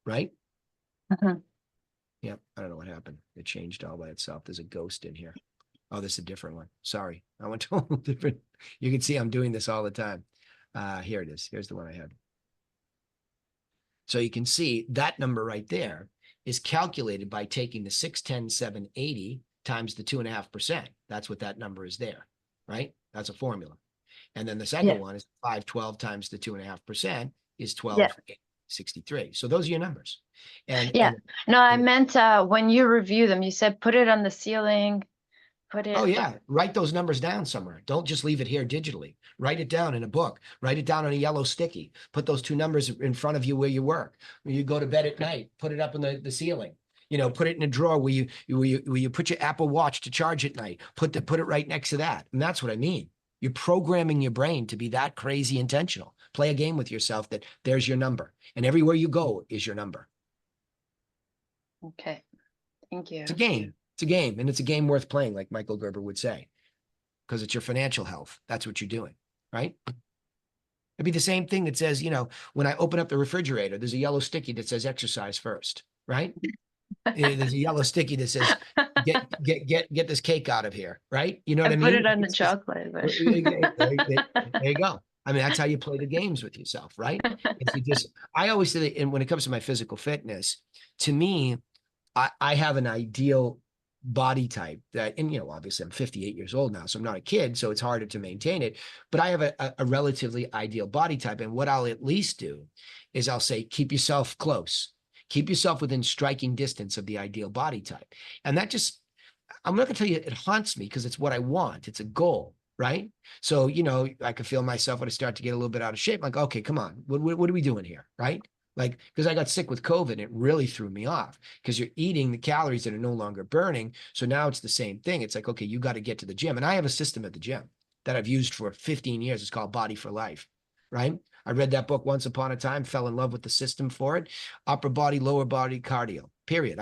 Right? Mhm. Yep. I don't know what happened. It changed all by itself. There's a ghost in here. Oh, this is a different one. Sorry. I went to a different. You can see I'm doing this all the time. Here it is. Here's the one I had. So you can see that number right there is calculated by taking the 610, 780 times the 2.5%. That's what that number is there, right? That's a formula. And then the second Yeah. one is 512 times the 2.5% is Yeah. 1263. So those are your numbers. And Yeah. No, I meant when you review them, you said put it on the ceiling, put it. oh yeah, write those numbers down somewhere. Don't just leave it here digitally. Write it down in a book. Write it down on a yellow sticky. Put those two numbers in front of you where you work. When you go to bed at night, put it up in the ceiling. Put it in a drawer where you put your Apple Watch to charge at night. Put it right next to that. And that's what I mean. You're programming your brain to be that crazy intentional. Play a game with yourself that there's your number. And everywhere you go is your number. Okay. Thank you. It's a game. It's a game. And it's a game worth playing, like Michael Gerber would say, because it's your financial health. That's what you're doing, right? It'd be the same thing that says, when I open up the refrigerator, there's a yellow sticky that says exercise first, right? There's a yellow sticky that says, get this cake out of here, right? You know what I And put mean? it on the It's just, chocolate. there you go. I mean, that's how you play the games with yourself, right? I always say that, and when it comes to my physical fitness, to me, I have an ideal body type that, and obviously I'm 58 years old now, so I'm not a kid, so it's harder to maintain it, but I have a relatively ideal body type. And what I'll at least do is I'll say, keep yourself close, keep yourself within striking distance of the ideal body type. And that just, I'm not gonna tell you it haunts me because it's what I want. It's a goal, right? So, I can feel myself when I start to get a little bit out of shape. Like, okay, come on, what are we doing here, right? Like, because I got sick with COVID, it really threw me off because you're eating the calories that are no longer burning. So now it's the same thing. It's like, okay, you got to get to the gym. And I have a system at the gym that I've used for 15 years. It's called Body for Life, right? I read that book once upon a time, fell in love with the system for it. Upper body, lower body cardio, period.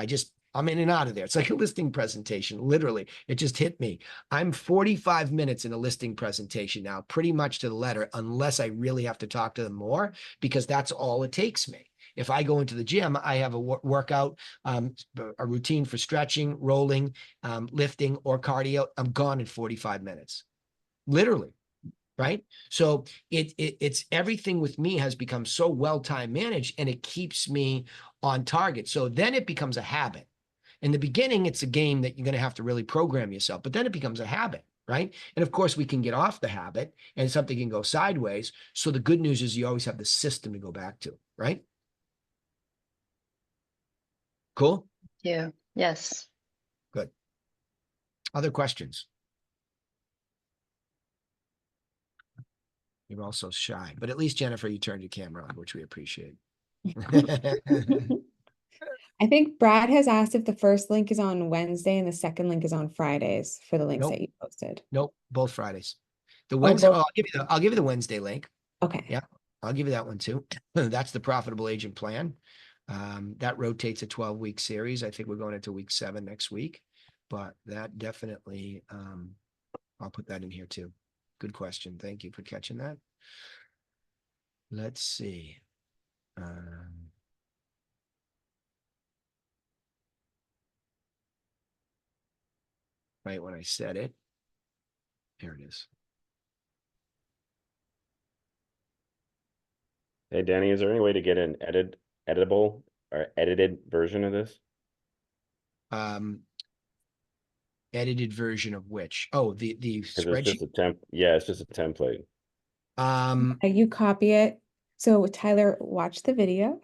I'm in and out of there. It's like a listing presentation. Literally, it just hit me. I'm 45 minutes in a listing presentation now, pretty much to the letter, unless I really have to talk to them more, because that's all it takes me. If I go into the gym, I have a workout, a routine for stretching, rolling, lifting, or cardio. I'm gone in 45 minutes, literally. Right. So it's everything with me has become so well time managed, and it keeps me on target. So then it becomes a habit. In the beginning, it's a game that you're going to have to really program yourself, but then it becomes a habit, right? And of course, we can get off the habit and something can go sideways. So the good news is you always have the system to go back to, right? Cool? Yeah. Yes. Good. Other questions? You're also shy, but at least, Jennifer, you turned your camera on, which we appreciate. I think Brad has asked if the first link is on Wednesday and the second link is on Fridays for the links Nope. that you posted. Nope, both Fridays. The Wednesday, both. I'll give you the Wednesday link. Okay. Yeah, I'll give you that one too. That's the Profitable Agent Plan. That rotates a 12-week series. I think we're going into week 7 next week, but that definitely, I'll put that in here too. Good question. Thank you for catching that. Let's see. Right when I said it, here it is. Hey, Danny, is there any way to get an editable or edited version of this? Edited version of which? Oh, the Because it's just spreadsheet. yeah, it's just a template. You copy it. So Tyler, watch the video.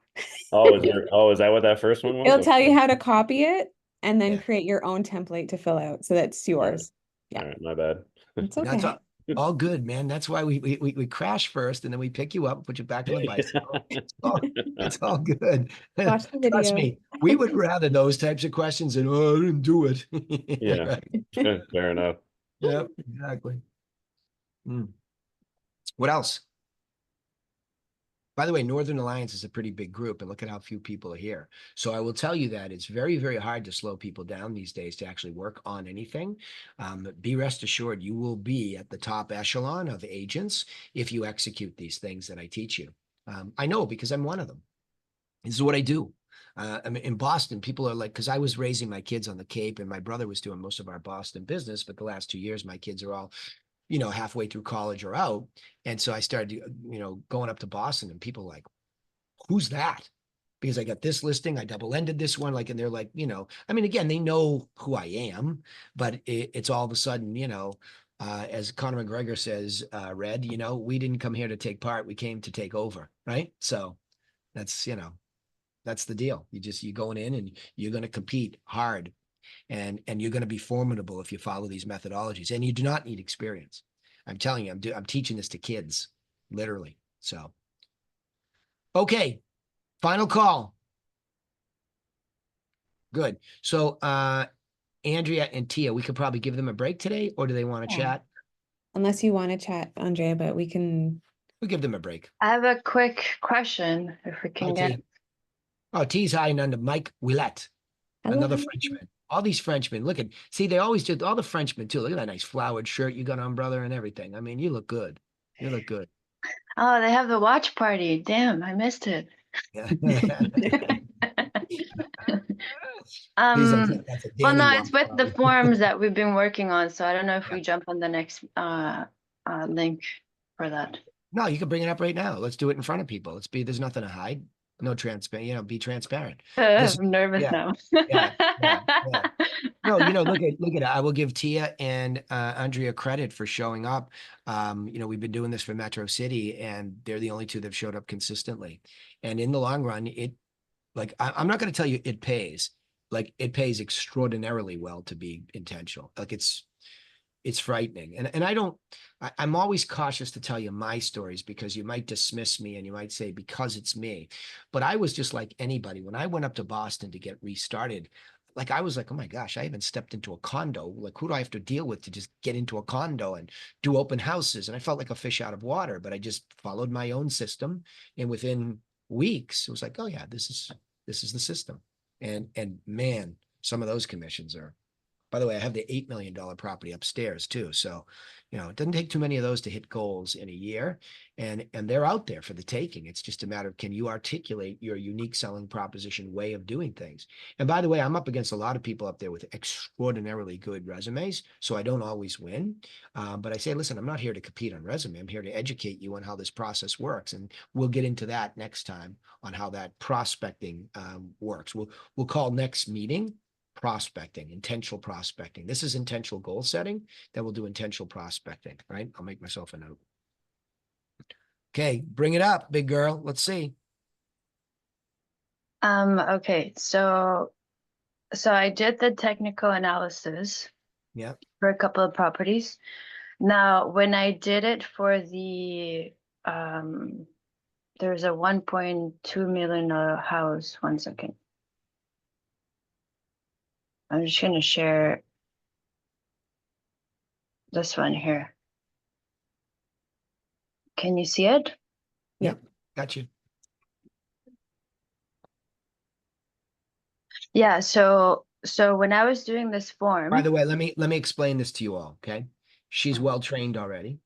Oh, is that what that first one was? It'll tell you how to copy it and then Yeah. create your own template to fill out. So that's yours. All right, my bad. It's That's okay. all good, man. That's why we crash first, and then we pick you up, put you back on the bicycle. It's all good. Watch the Trust video. me, we would rather those types of questions than, oh, I didn't do it. Yeah. Right. Fair enough. Yep, exactly. What else? By the way, Northern Alliance is a pretty big group, and look at how few people are here. So I will tell you that it's very, very hard to slow people down these days to actually work on anything. Be rest assured, you will be at the top echelon of agents if you execute these things that I teach you. I know because I'm one of them. This is what I do. I mean, in Boston, people are like, because I was raising my kids on the Cape, and my brother was doing most of our Boston business, but the last 2 years, my kids are all halfway through college or out. And so I started, going up to Boston, and people like, who's that? Because I got this listing, I double-ended this one, like, and they're like, I mean, again, they know who I am, but it's all of a sudden, as Conor McGregor says, Red, we didn't come here to take part, we came to take over, right? So that's, that's the deal. You're going in and you're going to compete hard. And you're going to be formidable if you follow these methodologies, and you do not need experience. I'm telling you, I'm teaching this to kids, literally. So, okay, final call. Good. So, Andrea and Tia, we could probably give them a break today, or do they want to chat? Unless you want to chat, Andrea, but we can. We'll give them a break. I have a quick question, if we can get. Oh, T's hiding under Mike Willette, another Frenchman. All these Frenchmen, see, they always do, all the Frenchmen too. Look at that nice flowered shirt you got on, brother, and everything. I mean, you look good. You look good. Oh, they have the watch party. Damn, I missed it. Well, no, it's with the forms that we've been working on, so I don't know if we jump on the next link for that. No, you can bring it up right now. Let's do it in front of people. There's nothing to hide. No transparent, be transparent. I'm nervous now. No, look at it. I will give Tia and Andrea credit for showing up. We've been doing this for Metro City, and they're the only two that have showed up consistently. And in the long run, I'm not going to tell you it pays. Like, it pays extraordinarily well to be intentional. Like, it's frightening. And I'm always cautious to tell you my stories because you might dismiss me and you might say, because it's me. But I was just like anybody. When I went up to Boston to get restarted, like, I was like, oh my gosh, I haven't stepped into a condo. Like, who do I have to deal with to just get into a condo and do open houses? And I felt like a fish out of water, but I just followed my own system. And within weeks, it was like, oh yeah, this is the system. And man, some of those commissions are. By the way, I have the $8 million property upstairs too. So, it doesn't take too many of those to hit goals in a year, and they're out there for the taking. It's just a matter of, can you articulate your unique selling proposition way of doing things? And by the way, I'm up against a lot of people up there with extraordinarily good resumes, so I don't always win. But I say, listen, I'm not here to compete on resume. I'm here to educate you on how this process works, and we'll get into that next time on how that prospecting works. We'll call next meeting prospecting, intentional prospecting. This is intentional goal setting. Then we'll do intentional prospecting, right? I'll make myself a note. Okay, bring it up, big girl. Let's see. Okay, so I did the technical analysis Yeah. for a couple of properties. Now, when I did it for the there's a 1.2 million house. 1 second. I'm just gonna share this one here. Can you see it? Yep. Got you. Yeah, so when I was doing this form. By the way, let me explain this to you all, okay? She's well trained already.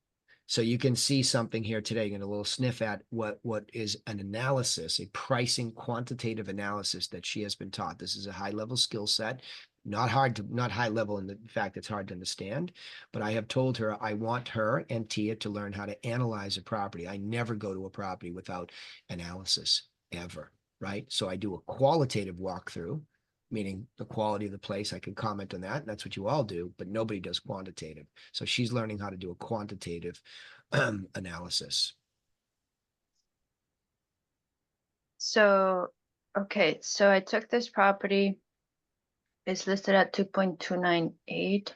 So you can see something here today, get a little sniff at what is an analysis, a pricing quantitative analysis that she has been taught. This is a high level skill set, not high level in the fact it's hard to understand, but I have told her I want her and Tia to learn how to analyze a property. I never go to a property without analysis, ever, right? So I do a qualitative walkthrough, meaning the quality of the place. I can comment on that. And that's what you all do, but nobody does quantitative. So she's learning how to do a quantitative analysis. So, okay, so I took this property. It's listed at 2.298.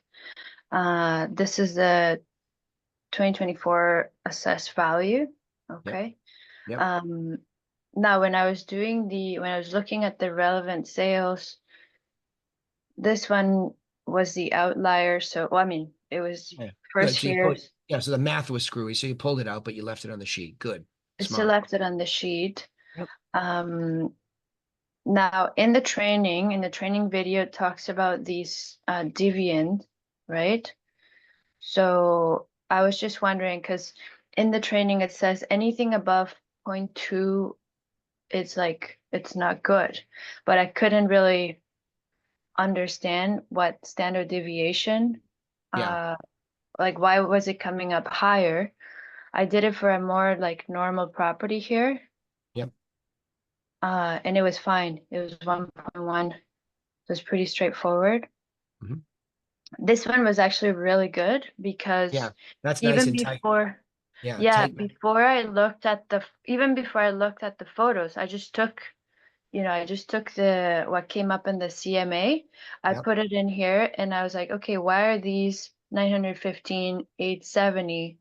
This is the 2024 assessed value. Okay. Yep. Now when I was looking at the relevant sales, this one was the outlier. So, well, I mean, it was first year. Yeah, so the math was screwy. So you pulled it out, but you left it on the sheet. Good. I still left it on the sheet. Yep. Now in the training video, it talks about these deviant, right? So I was just wondering, because in the training it says anything above 0.2, it's like, it's not good, but I couldn't really understand what standard deviation, like why was it coming up higher? I did it for a more like normal property here. Yep. And it was fine. It was 1.1. It was pretty straightforward. Mhm. This one was actually really good because that's even nice and before, tight. before I looked at the photos, I just took what came up in the CMA. I put it in here and I was like, okay, why are these 915, 870?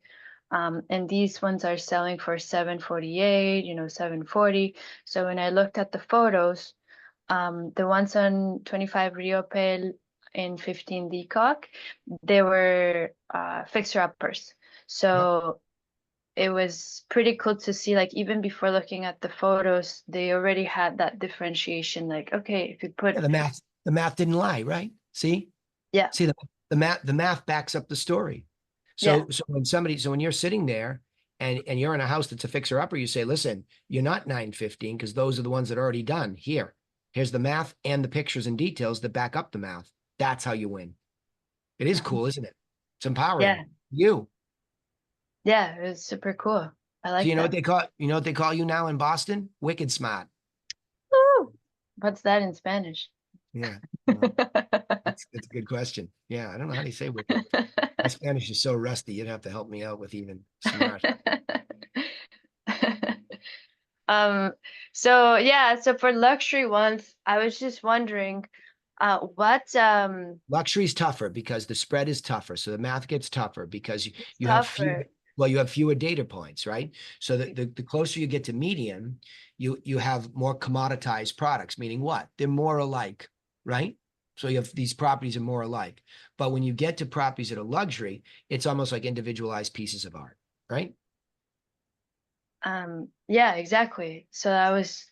And these ones are selling for 748, 740. So when I looked at the photos, the ones on 25 Rio Pel in 15 Decock, they were fixer-uppers. So it was pretty cool to see, like, even before looking at the photos, they already had that differentiation. Like, okay, if you put the math didn't lie, right? See? Yeah. See, the math backs up the story. So when you're sitting there and you're in a house that's a fixer upper, you say, listen, you're not 915 because those are the ones that are already done. Here's the math and the pictures and details that back up the math. That's how you win. It is cool, isn't it? It's empowering. Yeah. You. Yeah, it was super cool. I like So that. what they call you now in Boston? Wicked smart. Woo! What's that in Spanish? Yeah. That's a good question. Yeah, I don't know how do you say wicked. My Spanish is so rusty. You'd have to help me out with even smart. Um, so yeah, so for luxury ones, I was just wondering, what Luxury's tougher because the spread is tougher. So the math gets tougher because you have fewer, tougher? well, you have fewer data points, right? So the closer you get to median, you have more commoditized products, meaning what? They're more alike, right? So you have these properties are more alike. But when you get to properties that are luxury, it's almost like individualized pieces of art, right? Yeah, exactly. So I was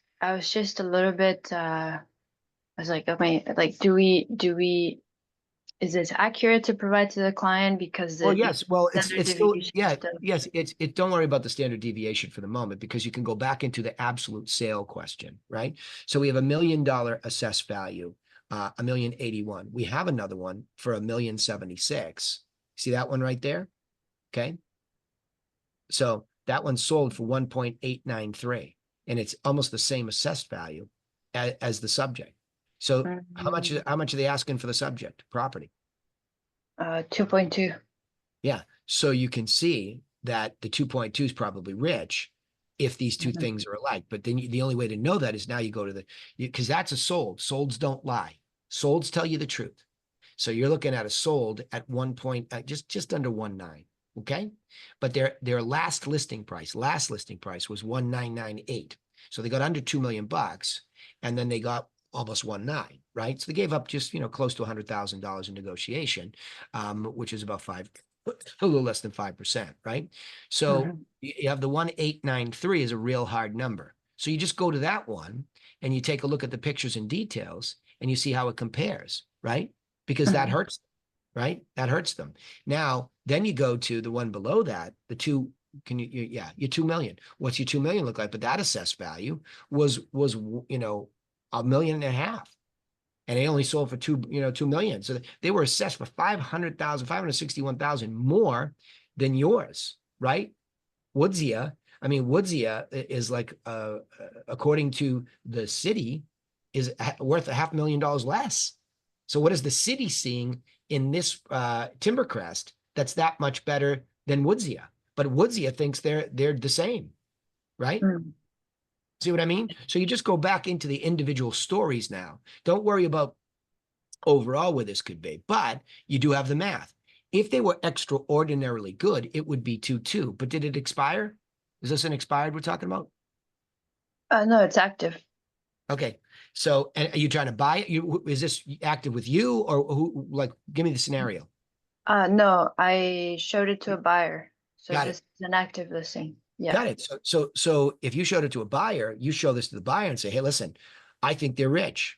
just a little bit, I was like, okay, like, is this accurate to provide to the client because Well, the yes. Well, standard it's still, deviation yeah, stuff? yes, don't worry about the standard deviation for the moment because you can go back into the absolute sale question, right? So we have $1 million assessed value, 1,081,000. We have another one for 1,076,000. See that one right there? Okay. So that one sold for 1.893, and it's almost the same assessed value as the subject. So how much are they asking for the subject property? 2.2. Yeah. So you can see that the 2.2 is probably rich if these two things are alike. But then the only way to know that is now you go to because that's a sold. Solds don't lie. Solds tell you the truth. So you're looking at a sold at 1 point, just under 1.9. Okay. But their last listing price was 1.998. So they got under 2 million bucks and then they got almost 1.9, right? So they gave up just, close to $100,000 in negotiation, which is about a little less than 5%, right? So you have the 1.893 is a real hard number. So you just go to that one and you take a look at the pictures and details and you see how it compares, right? Because that hurts, right? That hurts them. Now, then you go to the one below that, the two, your 2 million. What's your 2 million look like? But that assessed value was, $1.5 million. And they only sold for 2 million. So they were assessed for 561,000 more than yours, right? Woodsia is like, according to the city, is worth $500,000 less. So what is the city seeing in this Timbercrest that's that much better than Woodsia? But Woodsia thinks they're the same, right? See what I mean? So you just go back into the individual stories now. Don't worry about overall where this could be, but you do have the math. If they were extraordinarily good, it would be 2.2. But did it expire? Is this an expired we're talking about? No, it's active. Okay. So, and are you trying to buy it? Is this active with you or who? Like, give me the scenario. No, I showed it to a buyer. So Got this it. is an active listing. Yeah. Got it. So if you showed it to a buyer, you show this to the buyer and say, "Hey, listen, I think they're rich.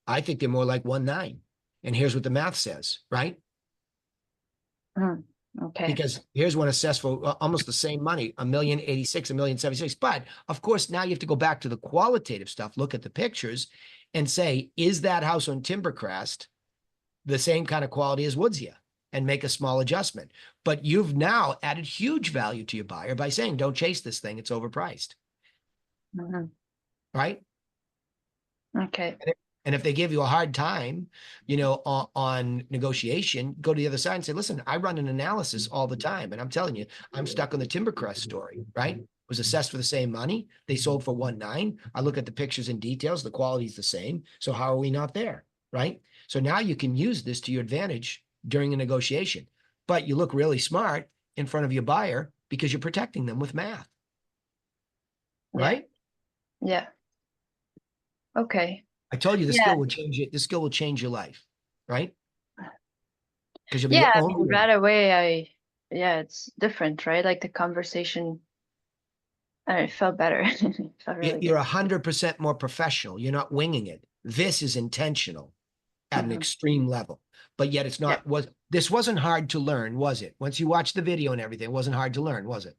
I think they're more like 1.9, and here's what the math says." Right? Okay. Because here's one assessed for almost the same money, 1,086,000, 1,076,000. But of course, now you have to go back to the qualitative stuff, look at the pictures and say, is that house on Timbercrest the same kind of quality as Woodsia? And make a small adjustment. But you've now added huge value to your buyer by saying, don't chase this thing, it's overpriced. Right? Okay. And if they give you a hard time, on negotiation, go to the other side and say, listen, I run an analysis all the time. And I'm telling you, I'm stuck on the Timbercrest story, right? It was assessed for the same money. They sold for 1.9. I look at the pictures and details. The quality is the same. So how are we not there? Right? So now you can use this to your advantage during a negotiation, but you look really smart in front of your buyer because you're protecting them with math. Right? Yeah. Okay. I told you the Yeah. skill will change it. The skill will change your life, right? Because you'll be Yeah, the I only mean, one. right away, it's different, right? Like the conversation, it felt better. It felt really You're good. 100% more professional. You're not winging it. This is intentional at an extreme level, but yet it's not. This wasn't hard to learn, was it? Once you watch the video and everything, it wasn't hard to learn, was it?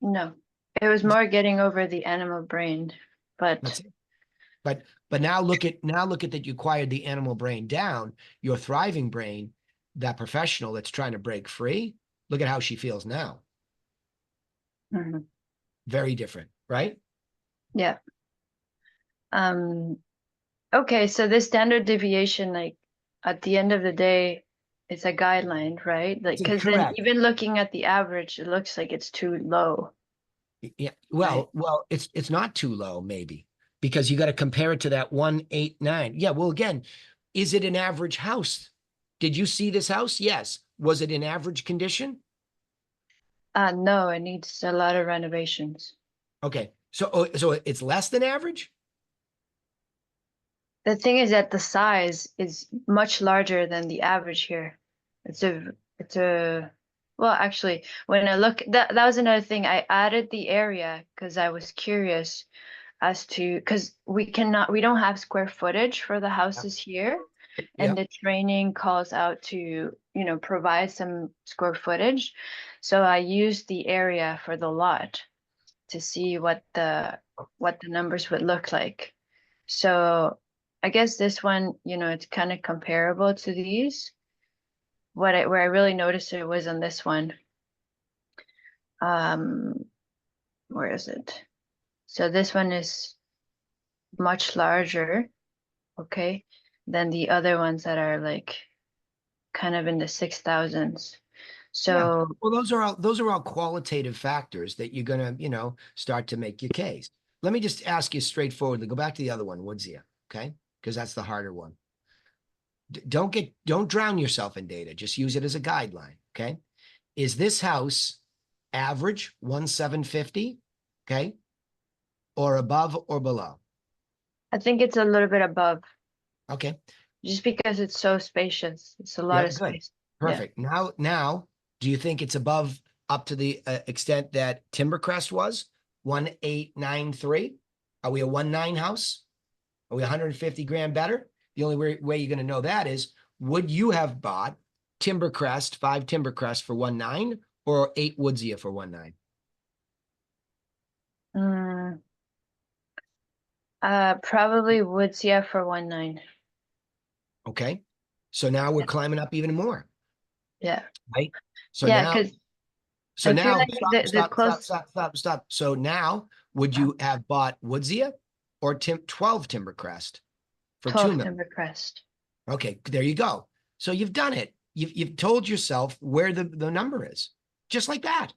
No, it was more getting over the animal brain, That's but it. But now look at that you acquired the animal brain down, your thriving brain, that professional that's trying to break free. Look at how she feels now. Very different, right? yeah. Okay, so this standard deviation, like at the end of the day, it's a guideline, right? Like, because then Correct. even looking at the average, it looks like it's too low. Yeah, Right. well, it's not too low, maybe, because you got to compare it to that 189. Yeah, well, again, is it an average house? Did you see this house? Yes. Was it in average condition? No, it needs a lot of renovations. Okay, so it's less than average? The thing is that the size is much larger than the average here. It's a, well, actually, when I look, that was another thing. I added the area because I was curious as to, because we don't have square footage for the houses here. And Yeah. the training calls out to, provide some square footage. So I used the area for the lot to see what the numbers would look like. So I guess this one, it's kind of comparable to these. Where I really noticed it was on this one. Um, where is it? So this one is much larger, okay, than the other ones that are like kind of in the 6,000s. So Well, those are all qualitative factors that you're gonna, start to make your case. Let me just ask you straightforwardly, go back to the other one, Woodsia, okay? Because that's the harder one. Don't drown yourself in data. Just use it as a guideline, okay? Is this house average 1,750, okay? Or above or below? I think it's a little bit above, Okay, just because it's so spacious. It's a lot yeah, of good, space. Yeah. perfect. Now, do you think it's above up to the extent that Timbercrest was 1,893? Are we a 1,9 house? Are we 150 grand better? The only way you're going to know that is, would you have bought Timbercrest, 5 Timbercrest for 1,9 or 8 Woodsia for 1,9? Mm, probably Woodsia for 1,9. Okay. So now we're climbing up even more, Yeah. right? So Yeah, now, because I feel like the close stop. So now, would you have bought Woodsia or 12 Timbercrest for 2 12 million? Timbercrest. Okay, there you go. So you've done it. You've told yourself where the number is, just like that.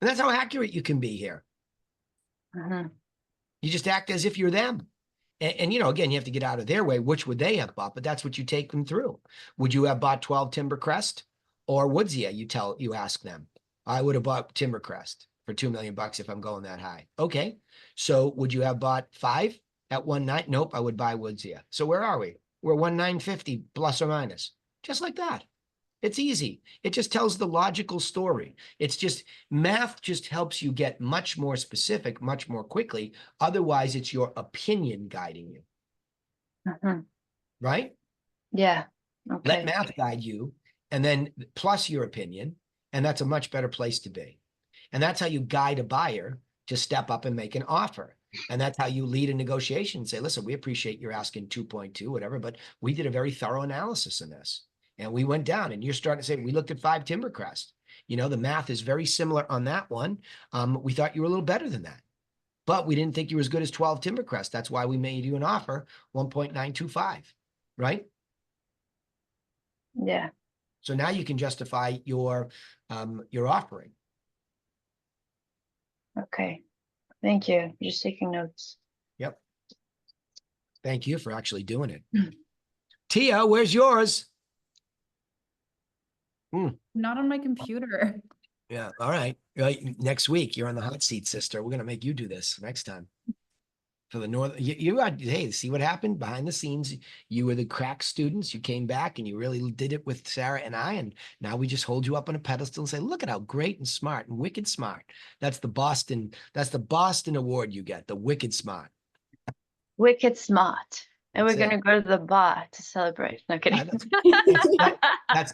And that's how accurate you can be here. Mhm. You just act as if you're them. And again, you have to get out of their way. Which would they have bought? But that's what you take them through. Would you have bought 12 Timbercrest or Woodsia? You ask them. I would have bought Timbercrest for 2 million bucks if I'm going that high. Okay. So would you have bought 5 at 1,9? Nope, I would buy Woodsia. So where are we? We're 1,950 plus or minus. Just like that. It's easy. It just tells the logical story. It's just math just helps you get much more specific, much more quickly. Otherwise, it's your opinion guiding you, Mhm. right? Yeah. Let Okay. math guide you and then plus your opinion. And that's a much better place to be. And that's how you guide a buyer to step up and make an offer. And that's how you lead a negotiation and say, listen, we appreciate you're asking 2.2, whatever, but we did a very thorough analysis in this. And we went down and you're starting to say, we looked at 5 Timbercrest. The math is very similar on that one. We thought you were a little better than that, but we didn't think you were as good as 12 Timbercrest. That's why we made you an offer 1.925, right? Yeah. So now you can justify your offering. Okay. Thank you. Just taking notes. Yep. Thank you for actually doing it. Tia, where's yours? Not on my computer. Yeah. All right. Next week, you're on the hot seat, sister. We're going to make you do this next time. For the North, hey, see what happened behind the scenes? You were the crack students. You came back and you really did it with Sarah and I. And now we just hold you up on a pedestal and say, look at how great and smart and wicked smart. That's the Boston award you get, the wicked smart. Wicked smart. And That's we're it. gonna go to the bar to celebrate. No kidding.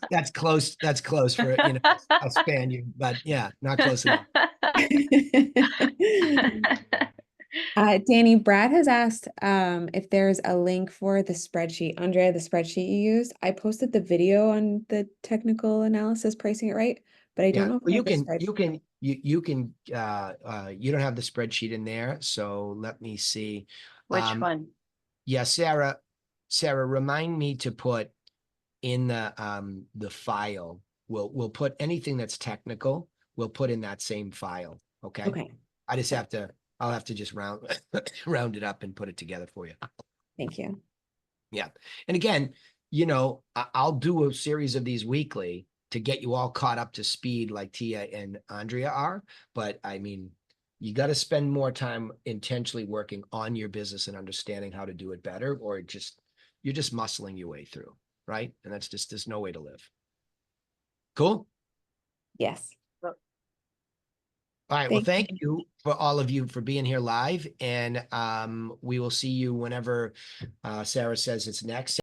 That's close. That's close for a Spaniard, but yeah, not close enough. Danny, Brad has asked if there's a link for the spreadsheet. Andrea, the spreadsheet you used, I posted the video on the technical analysis pricing it right, but I don't Yeah, know if well, I have the spreadsheet. you don't have the spreadsheet in there, so let me see. Which one? Yeah, Sarah, Sarah, remind me to put in the file, we'll put anything that's technical, we'll put in that same file, okay? Okay, I just have to, I'll have to just round, round it up and put it together for you. thank you. Yeah. And again, you know, I'll do a series of these weekly to get you all caught up to speed like Tia and Andrea are. But I mean, you got to spend more time intentionally working on your business and understanding how to do it better, or you're just muscling your way through, right? And that's just, there's no way to live. Cool. Yes. All right. Well, Thank thank you for all of you for being here live. And we will see you whenever Sarah says it's next.